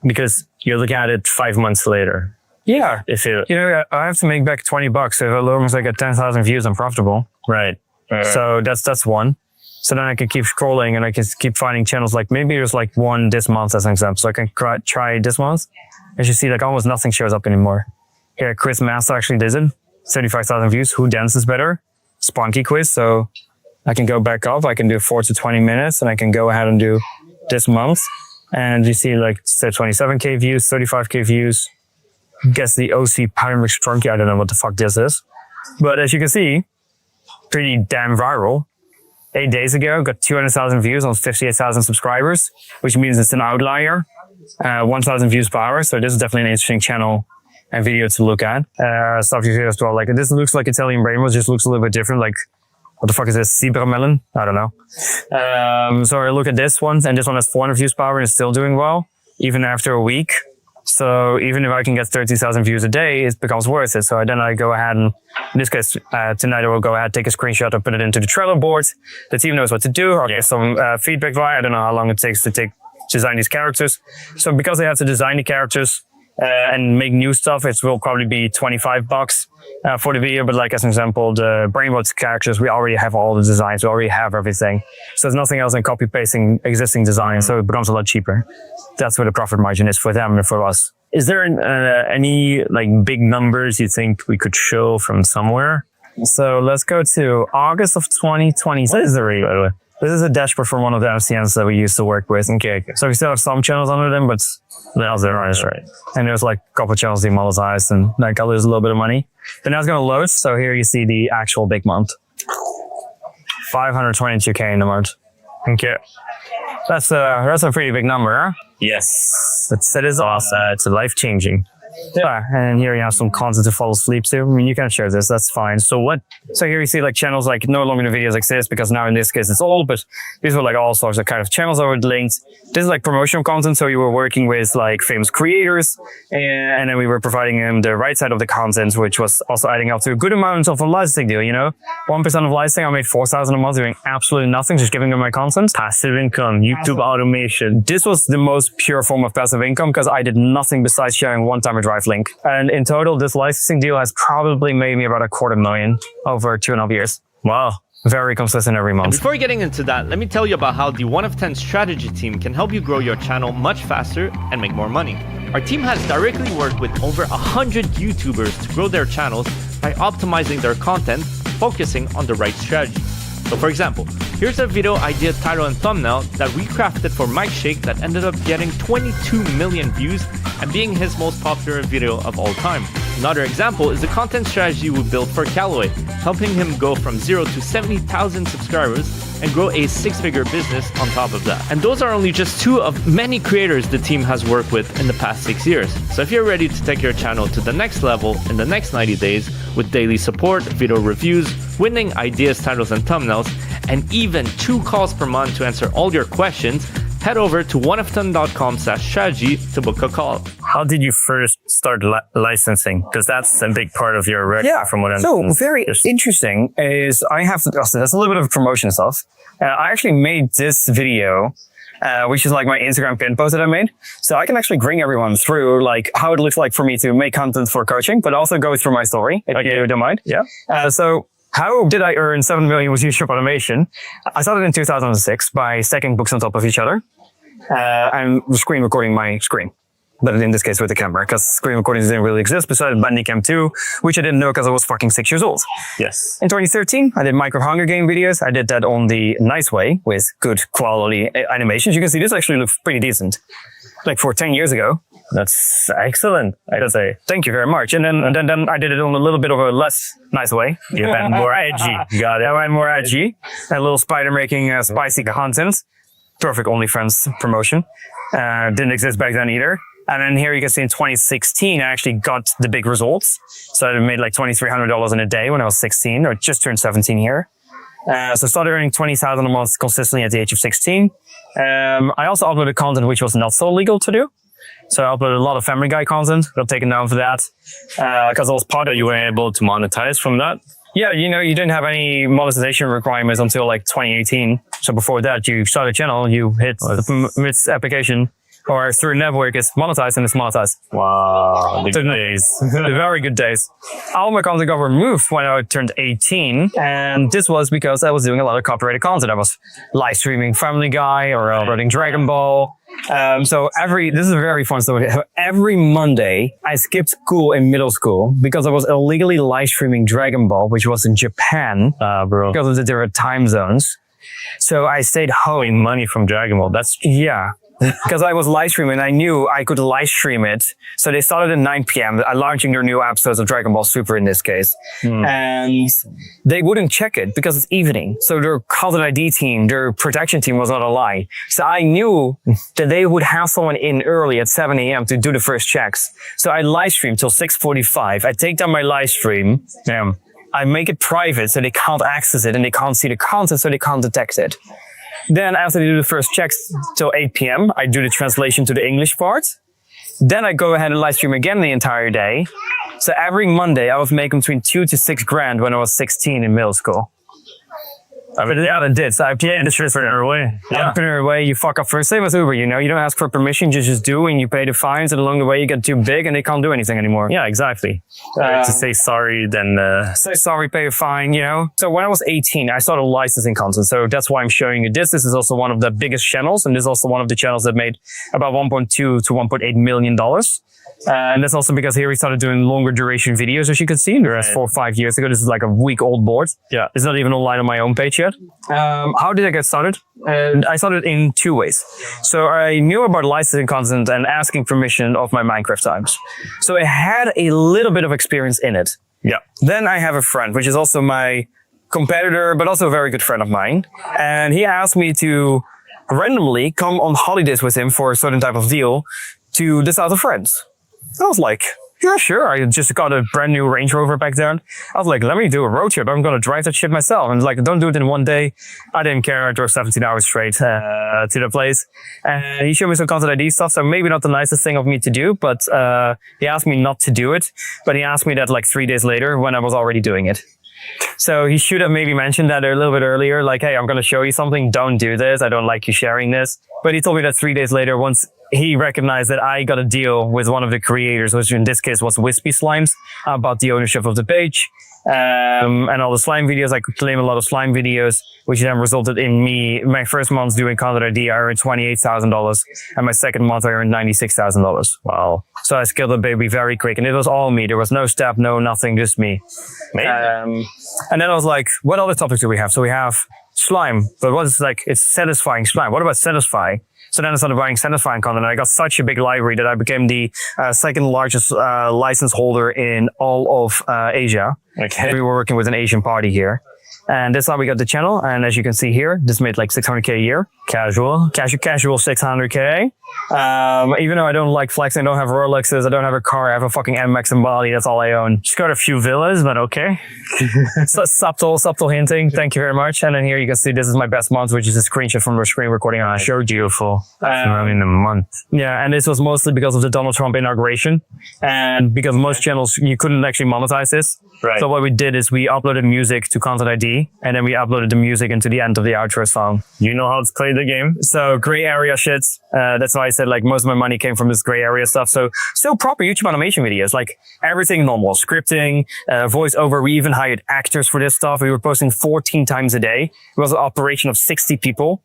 C: Because you're looking at it 5 months later.
A: Yeah.
C: If it,
A: you know, I have to make back $20. So as long as I get 10,000 views, I'm profitable.
C: Right.
A: So that's one. So then I can keep scrolling and I can keep finding channels. Like maybe there's like one this month as an example. So I can try this month. As you see, like almost nothing shows up anymore. Here, Chris Master actually did it. 35,000 views. Who dances better? Spunky Quiz. So I can go back up. I can do 4 to 20 minutes and I can go ahead and do this month. And you see like 27K views, 35K views. Guess the OC Pyramid Strunky. I don't know what the fuck this is. But as you can see, pretty damn viral. 8 days ago, got 200,000 views on 58,000 subscribers, which means it's an outlier. 1,000 views per hour. So this is definitely an interesting channel and video to look at. Stuff you hear as well. Like this looks like Italian brainwash, just looks a little bit different. Like what the fuck is this? Zebra melon? I don't know. So I look at this one, and this one has 400 views per hour and is still doing well, even after a week. So even if I can get 30,000 views a day, it becomes worth it. So then I go ahead and, in this case, tonight I will go ahead, take a screenshot and put it into the Trello board. The team knows what to do. I'll get some feedback via. I don't know how long it takes to design these characters. So because I have to design the characters and make new stuff, it will probably be $25 for the video. But like as an example, the Brainbots characters, we already have all the designs. We already have everything. So there's nothing else than copy pasting existing designs. So it becomes a lot cheaper. That's where the profit margin is for them and for us.
C: Is there any like big numbers you think we could show from somewhere?
A: So let's go to August of 2020.
C: What is the rate, by the way?
A: This is a dashboard from one of the MCNs that we used to work with.
C: Okay.
A: So we still have some channels under them, but
C: that's right.
A: And there's like a couple of channels demonetized and like I lose a little bit of money. But now it's going to load. So here you see the actual big month. 522K in the month.
C: Okay.
A: That's a pretty big number, huh?
C: Yes.
A: That is awesome.
C: It's life-changing.
A: Yeah, and here you have some content to fall asleep to. I mean, you can share this, that's fine.
C: So
A: here you see like channels like no longer the videos exist because now in this case it's old, but these were like all sorts of kind of channels that were linked. This is like promotional content, so you were working with like famous creators and then we were providing them the right side of the content, which was also adding up to a good amount of a licensing deal, you know? 1% of licensing, I made $4,000 a month doing absolutely nothing, just giving them my content.
C: Passive income, YouTube automation.
A: This was the most pure form of passive income because I did nothing besides sharing one-time drive link. And in total, this licensing deal has probably made me about $250,000 over 2.5 years.
C: Wow.
A: Very consistent every month.
D: Before getting into that, let me tell you about how the 1 of 10 strategy team can help you grow your channel much faster and make more money. Our team has directly worked with over 100 YouTubers to grow their channels by optimizing their content, focusing on the right strategy. So for example, here's a video idea, title, and thumbnail that we crafted for Mike Shake that ended up getting 22 million views and being his most popular video of all time. Another example is the content strategy we built for Callaway, helping him go from 0 to 70,000 subscribers and grow a 6-figure business on top of that. And those are only just 2 of many creators the team has worked with in the past 6 years. So if you're ready to take your channel to the next level in the next 90 days with daily support, video reviews, winning ideas, titles, and thumbnails, and even 2 calls per month to answer all your questions, head over to oneof10.com/strategy to book a call.
C: How did you first start licensing? Because that's a big part of your record from what I
A: understand. So very interesting is I have to, that's a little bit of promotion stuff. I actually made this video, which is like my Instagram pin post that I made. So I can actually bring everyone through like how it looks like for me to make content for coaching, but also go through my story if you don't mind.
C: Yeah.
A: So how did I earn 7 million with YouTube automation? I started in 2006 by stacking books on top of each other and screen recording my screen. But in this case with the camera, because screen recordings didn't really exist besides Bandicam 2, which I didn't know because I was fucking 6 years old.
C: Yes.
A: In 2013, I did Minecraft Hunger Game videos. I did that on the nice way with good quality animations. You can see this actually looks pretty decent. Like for 10 years ago.
C: That's excellent, I gotta say.
A: Thank you very much. And then I did it on a little bit of a less nice way.
C: You went more edgy.
A: Got it. I went more edgy. A little spider making spicy content. Perfect OnlyFans promotion. Didn't exist back then either. And then here you can see in 2016, I actually got the big results. So I made like $2,300 in a day when I was 16, or just turned 17 here. So started earning $20,000 a month consistently at the age of 16. I also uploaded content which was not so legal to do. So I uploaded a lot of Family Guy content. Got taken down for that. Because I was part of
C: you were able to monetize from that?
A: Yeah, you know, you didn't have any monetization requirements until like 2018. So before that, you start a channel, you hit the application, or through a network, it's monetized and it's monetized.
C: Wow, the good days.
A: The very good days. All my content got removed when I turned 18. And this was because I was doing a lot of copyrighted content. I was live streaming Family Guy or uploading Dragon Ball. So this is a very fun story. Every Monday, I skipped school in middle school because I was illegally live streaming Dragon Ball, which was in Japan, because of the different time zones. So I stayed home.
C: Money from Dragon Ball.
A: Yeah. Because I was live streaming, I knew I could live stream it. So they started at 9 p.m. launching their new episodes of Dragon Ball Super in this case. And they wouldn't check it because it's evening. So their content ID team, their protection team was not aligned. So I knew that they would have someone in early at 7 a.m. to do the first checks. So I live stream till 6:45. I take down my live stream. I make it private so they can't access it and they can't see the content so they can't detect it. Then after they do the first checks till 8 p.m., I do the translation to the English part. Then I go ahead and live stream again the entire day. So every Monday, I was making between 2 to 6 grand when I was 16 in middle school. I did. So
C: entrepreneur way.
A: Entrepreneur way, you fuck up first. Same as Uber, you know, you don't ask for permission, you just do, and you pay the fines, and along the way you get too big and they can't do anything anymore.
C: Yeah, exactly. To say sorry, then
A: say sorry, pay a fine, you know. So when I was 18, I started licensing content. So that's why I'm showing you this. This is also one of the biggest channels, and this is also one of the channels that made about $1.2 to $1.8 million. And that's also because here we started doing longer duration videos, as you can see. The rest 4 or 5 years ago. This is like a week-old board.
C: Yeah,
A: it's not even online on my own page yet. How did I get started? And I started in 2 ways. So I knew about licensing content and asking permission of my Minecraft times. So I had a little bit of experience in it.
C: Yeah.
A: Then I have a friend, which is also my competitor, but also a very good friend of mine. And he asked me to randomly come on holidays with him for a certain type of deal to the south of France. I was like, yeah, sure. I just got a brand new Range Rover back then. I was like, let me do a road trip. I'm going to drive that shit myself. And like, don't do it in one day. I didn't care. I drove 17 hours straight to the place. And he showed me some content ID stuff. So maybe not the nicest thing of me to do, but he asked me not to do it. But he asked me that like 3 days later when I was already doing it. So he should have maybe mentioned that a little bit earlier, like, hey, I'm going to show you something. Don't do this. I don't like you sharing this. But he told me that 3 days later, once he recognized that I got a deal with one of the creators, which in this case was Wispy Slimes, about the ownership of the page. And all the slime videos, I could claim a lot of slime videos, which then resulted in me, my first month doing content ID, I earned $28,000. And my second month, I earned $96,000. Wow. So I scaled the baby very quick. And it was all me. There was no staff, no nothing, just me. And then I was like, what other topics do we have? So we have slime, but what is like, it's satisfying slime. What about satisfy? So then I started buying satisfying content, and I got such a big library that I became the second largest license holder in all of Asia.
C: Okay.
A: We were working with an Asian party here. And that's how we got the channel. And as you can see here, this made like 600K a year. Casual 600K. Even though I don't like flexing, I don't have Rolexes, I don't have a car, I have a fucking MX in Bali, that's all I own.
C: Just got a few villas, but okay.
A: So subtle hinting. Thank you very much. And then here you can see this is my best month, which is a screenshot from the screen recording I showed you.
C: Beautiful. In a month.
A: Yeah, and this was mostly because of the Donald Trump inauguration. And because most channels, you couldn't actually monetize this.
C: Right.
A: So what we did is we uploaded music to Content ID, and then we uploaded the music into the end of the outro song.
C: You know how to play the game?
A: So gray area shit. That's why I said like most of my money came from this gray area stuff. So still proper YouTube animation videos, like everything normal, scripting, voiceover. We even hired actors for this stuff. We were posting 14 times a day. It was an operation of 60 people.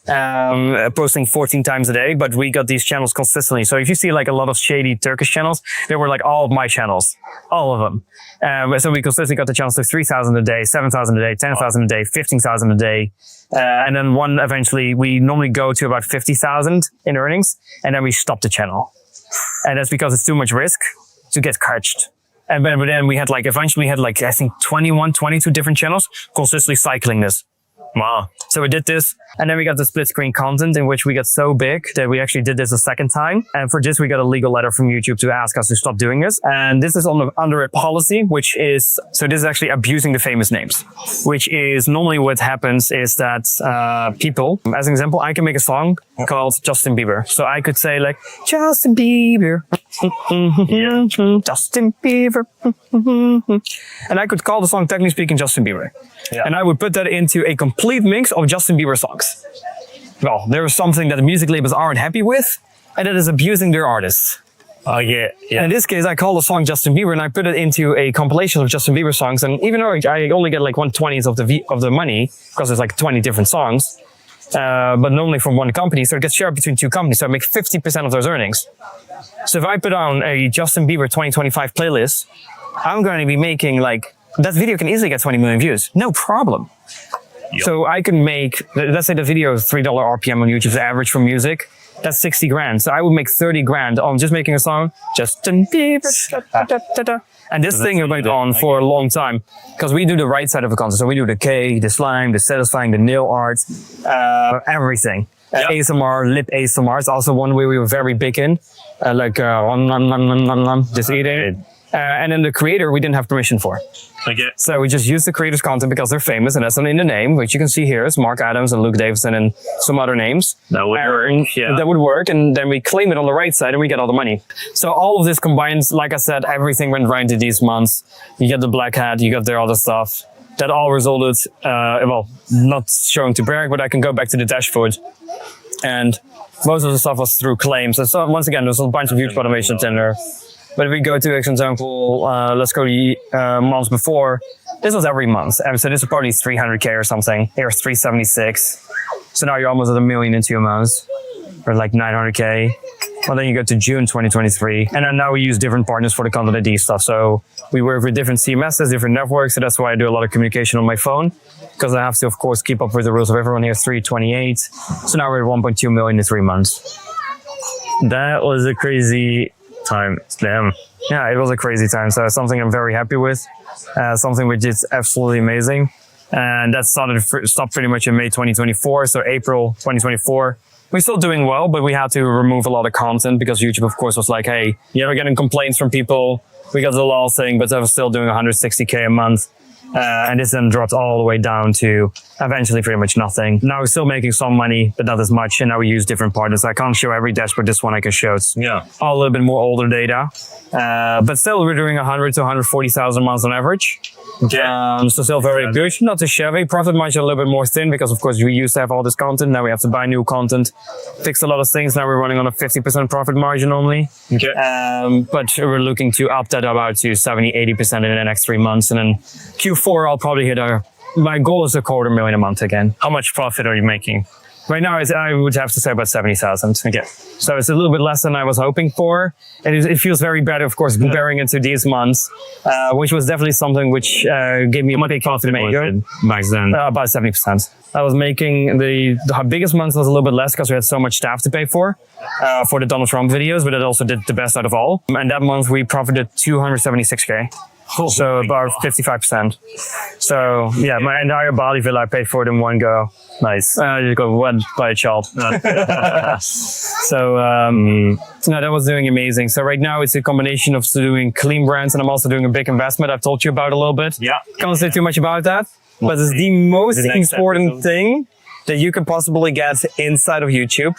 A: Posting 14 times a day, but we got these channels consistently. So if you see like a lot of shady Turkish channels, they were like all of my channels, all of them. So we consistently got the channels to 3,000 a day, 7,000 a day, 10,000 a day, 15,000 a day. And then one eventually, we normally go to about 50,000 in earnings, and then we stop the channel. And that's because it's too much risk to get catched. And then we had like, eventually we had like, I think 21, 22 different channels consistently cycling this.
C: Wow.
A: So we did this, and then we got the split screen content, in which we got so big that we actually did this a second time. And for this, we got a legal letter from YouTube to ask us to stop doing this. And this is under a policy, which is, so this is actually abusing the famous names, which is normally what happens is that people, as an example, I can make a song called Justin Bieber. So I could say like, Justin Bieber, Justin Bieber. And I could call the song, technically speaking, Justin Bieber. Yeah. And I would put that into a complete mix of Justin Bieber songs. Well, there is something that the music labels aren't happy with, and that is abusing their artists.
C: Oh, yeah.
A: And in this case, I call the song Justin Bieber, and I put it into a compilation of Justin Bieber songs. And even though I only get like 1/20th of the money, because there's like 20 different songs, but normally from one company, so it gets shared between two companies, so I make 50% of those earnings. So if I put on a Justin Bieber 2025 playlist, I'm going to be making like, that video can easily get 20 million views. No problem. Yep. So I can make, let's say the video is $3 RPM on YouTube's average for music. That's 60 grand. So I would make 30 grand on just making a song, Justin Bieber, da, da, da, da. And this thing went on for a long time, because we do the right side of the content. So we do the K, the slime, the satisfying, the nail art, everything. Yep. ASMR, lip ASMR is also one way we were very big in. Just eating. And then the creator, we didn't have permission for.
C: Okay.
A: So we just use the creator's content because they're famous, and that's in the name, which you can see here is Mark Adams and Luke Davison and some other names.
C: That would work. Yeah.
A: That would work, and then we claim it on the right side and we get all the money. So all of this combines, like I said, everything went right into these months. You get the black hat, you got the other stuff. That all resulted, well, not showing to brag, but I can go back to the dashboard. And most of the stuff was through claims. And so once again, there's a bunch of huge automations in there. But if we go to, for example, let's go to months before, this was every month. And so this is probably 300K or something. Here's 376. So now you're almost at $1 million in 2 months, or like 900K. Well, then you go to June 2023. And then now we use different partners for the content ID stuff. So we work with different CMSs, different networks. So that's why I do a lot of communication on my phone, because I have to, of course, keep up with the rules of everyone here. 328. So now we're at 1.2 million in 3 months.
C: That was a crazy time. Damn.
A: Yeah, it was a crazy time. So something I'm very happy with, something which is absolutely amazing. And that stopped pretty much in May 2024. So April 2024, we're still doing well, but we had to remove a lot of content because YouTube, of course, was like, hey, we're getting complaints from people. We got the law thing, but I was still doing 160K a month. And this then dropped all the way down to eventually pretty much nothing. Now we're still making some money, but not as much. And now we use different partners. I can't show every dashboard. This one I can show. It's all a little bit more older data. But still, we're doing 100 to 140,000 months on average. So still very good. Not too shabby. Profit margin a little bit more thin because of course we used to have all this content. Now we have to buy new content, fix a lot of things. Now we're running on a 50% profit margin only.
C: Okay.
A: But we're looking to up that about to 70, 80% in the next 3 months. And then Q4, I'll probably hit my goal is $250,000 a month again.
C: How much profit are you making?
A: Right now, I would have to say about 70,000.
C: Okay.
A: So it's a little bit less than I was hoping for. And it feels very bad, of course, comparing it to these months, which was definitely something which gave me a big profit maker.
C: Back then?
A: About 70%. I was making the biggest month was a little bit less because we had so much staff to pay for the Donald Trump videos, but it also did the best out of all. And that month we profited 276K.
C: Oh,
A: so about 55%. So yeah, my entire Bali villa I paid for it in one go.
C: Nice.
A: I just got wet by a child. So no, that was doing amazing. So right now it's a combination of doing clean brands, and I'm also doing a big investment I've told you about a little bit.
C: Yeah.
A: Can't say too much about that, but it's the most important thing that you can possibly get inside of YouTube.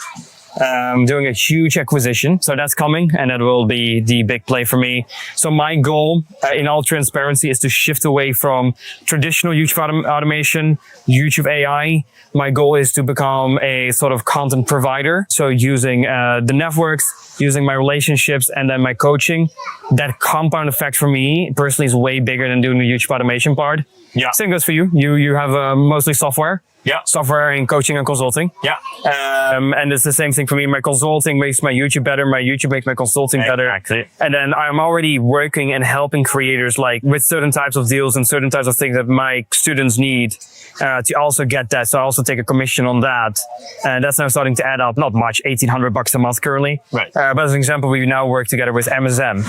A: Doing a huge acquisition. So that's coming, and that will be the big play for me. So my goal, in all transparency, is to shift away from traditional YouTube automation, YouTube AI. My goal is to become a sort of content provider. So using the networks, using my relationships, and then my coaching. That compound effect for me personally is way bigger than doing the YouTube automation part.
C: Yeah.
A: Same goes for you. You have mostly software.
C: Yeah.
A: Software and coaching and consulting.
C: Yeah.
A: And it's the same thing for me. My consulting makes my YouTube better. My YouTube makes my consulting better.
C: Exactly.
A: And then I'm already working and helping creators like with certain types of deals and certain types of things that my students need to also get that. So I also take a commission on that. And that's now starting to add up. Not much, $1,800 a month currently.
C: Right.
A: But as an example, we now work together with MSM.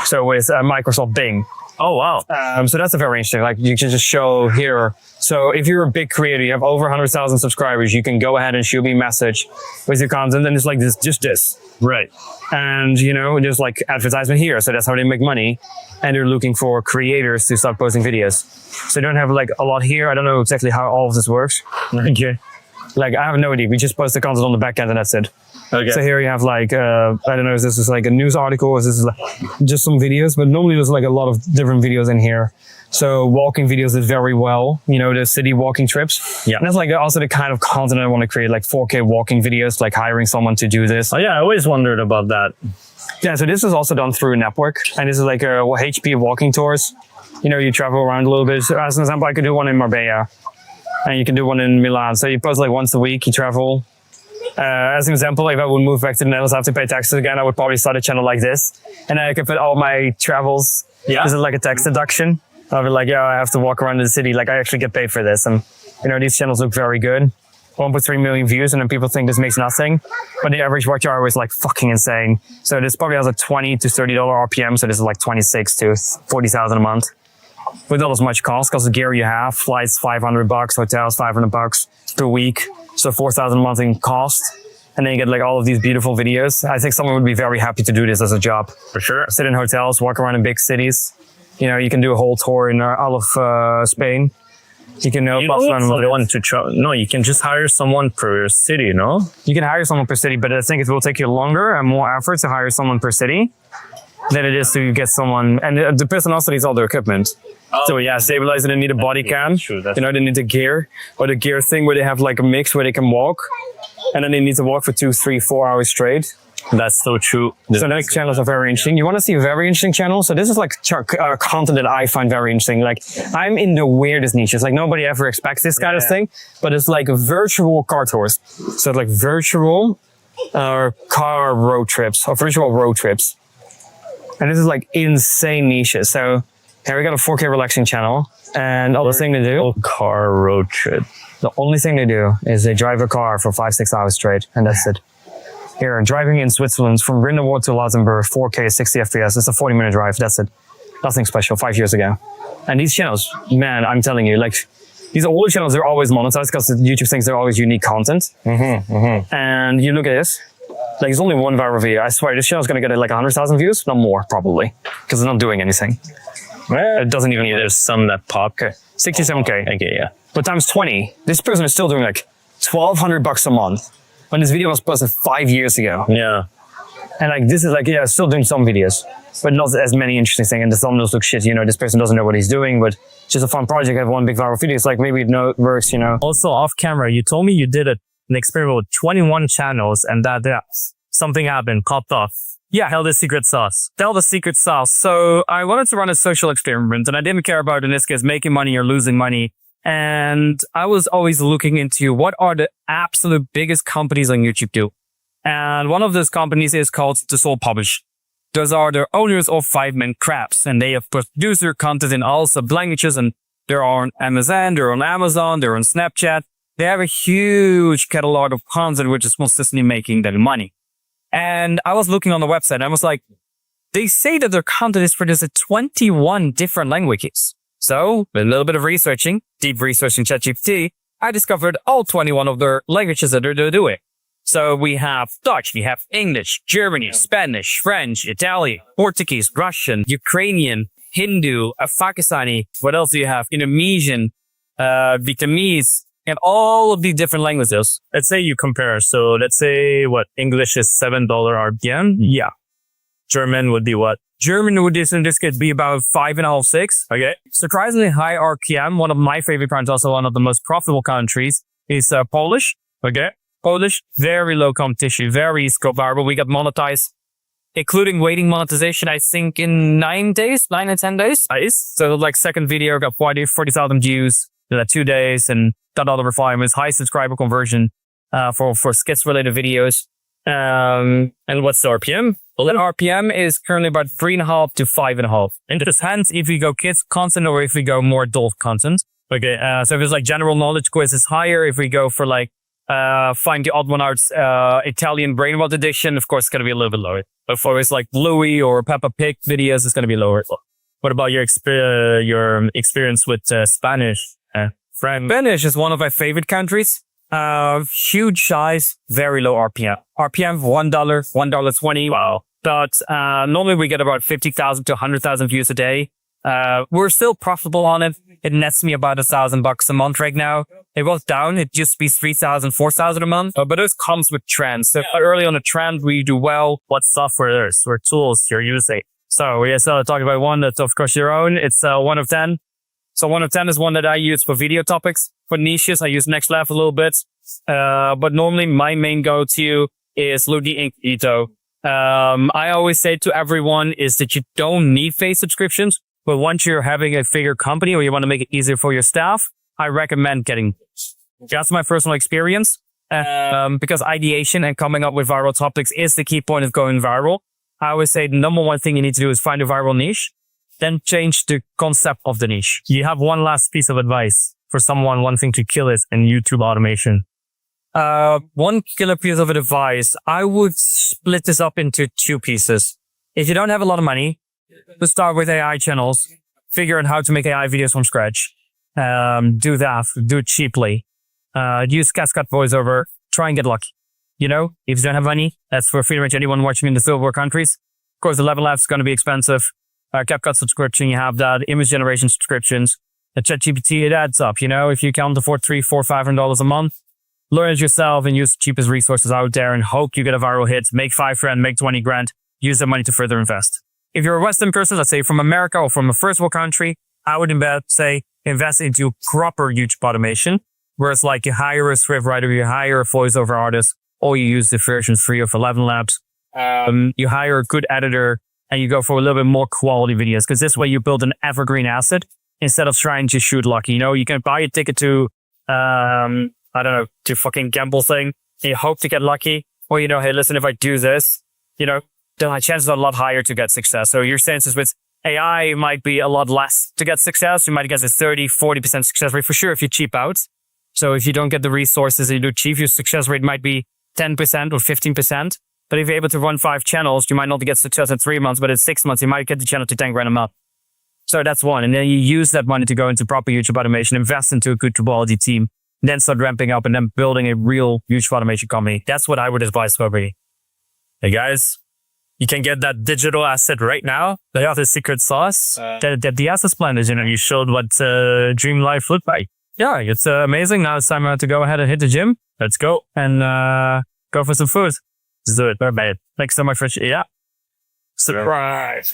A: So with Microsoft Bing.
C: Oh, wow.
A: So that's a very interesting, like you can just show here. So if you're a big creator, you have over 100,000 subscribers, you can go ahead and shoot me a message with your content, and it's like this, just this.
C: Right.
A: And, you know, there's like advertisement here. So that's how they make money. And they're looking for creators to start posting videos. So they don't have like a lot here. I don't know exactly how all of this works.
C: Okay.
A: Like I have no idea. We just post the content on the back end and that's it.
C: Okay.
A: So here you have like, I don't know, is this is like a news article, or is this like just some videos? But normally there's like a lot of different videos in here. So walking videos did very well, you know, the city walking trips.
C: Yeah.
A: And that's like also the kind of content I want to create, like 4K walking videos, like hiring someone to do this.
C: Oh yeah, I always wondered about that.
A: Yeah, so this is also done through a network. And this is like a HP walking tours. You know, you travel around a little bit. So as an example, I could do one in Marbella. And you can do one in Milan. So you post like once a week, you travel. As an example, if I would move back to the Netherlands, I have to pay taxes again. I would probably start a channel like this. And then I could put all my travels.
C: Yeah.
A: This is like a tax deduction. I'll be like, yeah, I have to walk around the city. Like I actually get paid for this. And, you know, these channels look very good. 1.3 million views. And then people think this makes nothing. But the average watch hour is like fucking insane. So this probably has a $20 to $30 RPM. So this is like 26 to 40,000 a month. With not as much cost, because the gear you have, flights $500, hotels $500 per week, so 4,000 a month in cost, and then you get like all of these beautiful videos. I think someone would be very happy to do this as a job.
C: For sure.
A: Sit in hotels, walk around in big cities. You know, you can do a whole tour in all of Spain. You can
C: You don't need someone to travel. No, you can just hire someone per city, no?
A: You can hire someone per city, but I think it will take you longer and more effort to hire someone per city than it is to get someone. And the person also needs all their equipment.
C: Oh.
A: So yeah, stabilizer, they need a body cam.
C: True,
A: you know, they need the gear, or the gear thing where they have like a mix where they can walk, and then they need to walk for 2, 3, 4 hours straight.
C: That's so true.
A: So those channels are very interesting. You want to see a very interesting channel? So this is like content that I find very interesting. Like I'm in the weirdest niches. Like nobody ever expects this kind of thing, but it's like a virtual car tours. So like virtual car road trips or virtual road trips. And this is like insane niches. So here we got a 4K relaxing channel, and all the thing they do,
C: car road trip.
A: the only thing they do is they drive a car for 5-6 hours straight, and that's it. Here, driving in Switzerland from Grindelwald to Luxembourg, 4K, 60 FPS. It's a 40-minute drive. That's it. Nothing special. 5 years ago. And these channels, man, I'm telling you, like these older channels, they're always monetized because YouTube thinks they're always unique content. And you look at this. Like, it's only one viral video. I swear, this channel's going to get like 100,000 views. No more, probably. Because it's not doing anything. It doesn't even...
C: There's some that pop.
A: Okay. 67K.
C: Okay, yeah.
A: But times 20, this person is still doing like $1,200 a month. When this video was posted 5 years ago.
C: Yeah.
A: And like, this is like, yeah, still doing some videos. but not as many interesting things. And the thumbnails look shit. This person doesn't know what he's doing, but it's just a fun project. I have one big viral video. It's like maybe it works.
C: Also, off camera, you told me you did an experiment with 21 channels, and that something happened, popped off. Yeah, tell the secret sauce.
A: Tell the secret sauce. So I wanted to run a social experiment, and I didn't care about, in this case, making money or losing money. And I was always looking into what are the absolute biggest companies on YouTube do. And one of those companies is called The Soul Publish. Those are the owners of 5-Man Crabs, and they have produced their content in all sub-languages, and they're on Amazon, they're on Snapchat. They have a huge catalog of content which is consistently making them money. And I was looking on the website and I was like, they say that their content is produced in 21 different languages. So, with a little bit of researching, deep research in ChatGPT, I discovered all 21 of their languages that they're doing. So we have Dutch, we have English, German, Spanish, French, Italian, Portuguese, Russian, Ukrainian, Hindu, Pakistani. What else do you have? Indonesian, Vietnamese, and all of these different languages.
C: Let's say you compare. So let's say English is $7 RPM.
A: Yeah.
C: German would be what?
A: German would in this case be about 5.5, 6.
C: Okay.
A: Surprisingly high RPM. One of my favorite countries, also one of the most profitable countries, is Polish.
C: Okay.
A: Polish, very low competition, very easy to go viral. We got monetized, including waiting monetization, I think in 9 and 10 days.
C: Nice.
A: So like second video got 40,000 views in 2 days and got all the refinements, high subscriber conversion for skits related videos. And what's the RPM? Well, the RPM is currently about 3.5 to 5.5. It depends if we go kids content or if we go more adult content.
C: Okay.
A: So if it's like general knowledge quiz, it's higher. If we go for like find the odd one out's Italian brain rot edition, of course it's gonna be a little bit lower. But for it's like Bluey or Peppa Pig videos, it's gonna be lower.
C: What about your experience with Spanish?
A: Spanish is one of my favorite countries. Huge size, very low RPM. RPM $1, $1.20.
C: Wow.
A: But normally we get about 50,000 to 100,000 views a day. We're still profitable on it. It nets me about $1,000 a month right now. It was down. It used to be 3,000, 4,000 a month. But it comes with trends. So early on the trend, we do well.
C: What software is or tools you're using? So we started talking about one that's of course your own. It's 1 of 10. So 1 of 10 is one that I use for video topics. For niches, I use Next Level a little bit. But normally my main go-to is Ludi Incognito. I always say to everyone is that you don't need paid subscriptions. But once you're having a bigger company or you want to make it easier for your staff, I recommend getting. That's my personal experience. Because ideation and coming up with viral topics is the key point of going viral. I always say the number one thing you need to do is find a viral niche, then change the concept of the niche. You have one last piece of advice for someone wanting to kill it in YouTube automation.
A: One killer piece of advice, I would split this up into 2 pieces. If you don't have a lot of money, to start with AI channels, figure out how to make AI videos from scratch. Do that, do it cheaply. Use Cascade voiceover, try and get lucky. If you don't have money, that's for pretty much anyone watching in the third world countries. Of course, the level apps is going to be expensive. CapCut subscription, you have that. Image generation subscriptions. The ChatGPT, it adds up. If you can't afford $300, $400, $500 a month, learn it yourself and use the cheapest resources out there and hope you get a viral hit. Make $5,000, make 20 grand. Use that money to further invest. If you're a Western person, let's say from America or from a first world country, I would invest into proper YouTube automation, where it's like you hire a script writer, you hire a voiceover artist, or you use the version 3 of 11 Labs. You hire a good editor and you go for a little bit more quality videos, because this way you build an evergreen asset instead of trying to shoot lucky. You can buy a ticket to, to fucking gamble thing and you hope to get lucky. Or, hey, listen, if I do this, then my chances are a lot higher to get success. So your chances with AI might be a lot less to get success. You might get a 30, 40% success rate for sure if you cheap out. So if you don't get the resources and you do cheap, your success rate might be 10% or 15%. But if you're able to run 5 channels, you might not get success in 3 months, but in 6 months, you might get the channel to 10 grand a month. So that's one. And then you use that money to go into proper YouTube automation, invest into a good quality team, then start ramping up and then building a real YouTube automation company. That's what I would advise for everybody.
C: Hey guys. You can get that digital asset right now. They have the secret sauce. The asset plan is, you showed what dream life looked like. Yeah, it's amazing. Now it's time to go ahead and hit the gym. Let's go and go for some food. Let's do it. Bye. Thanks so much for, yeah. Surprise.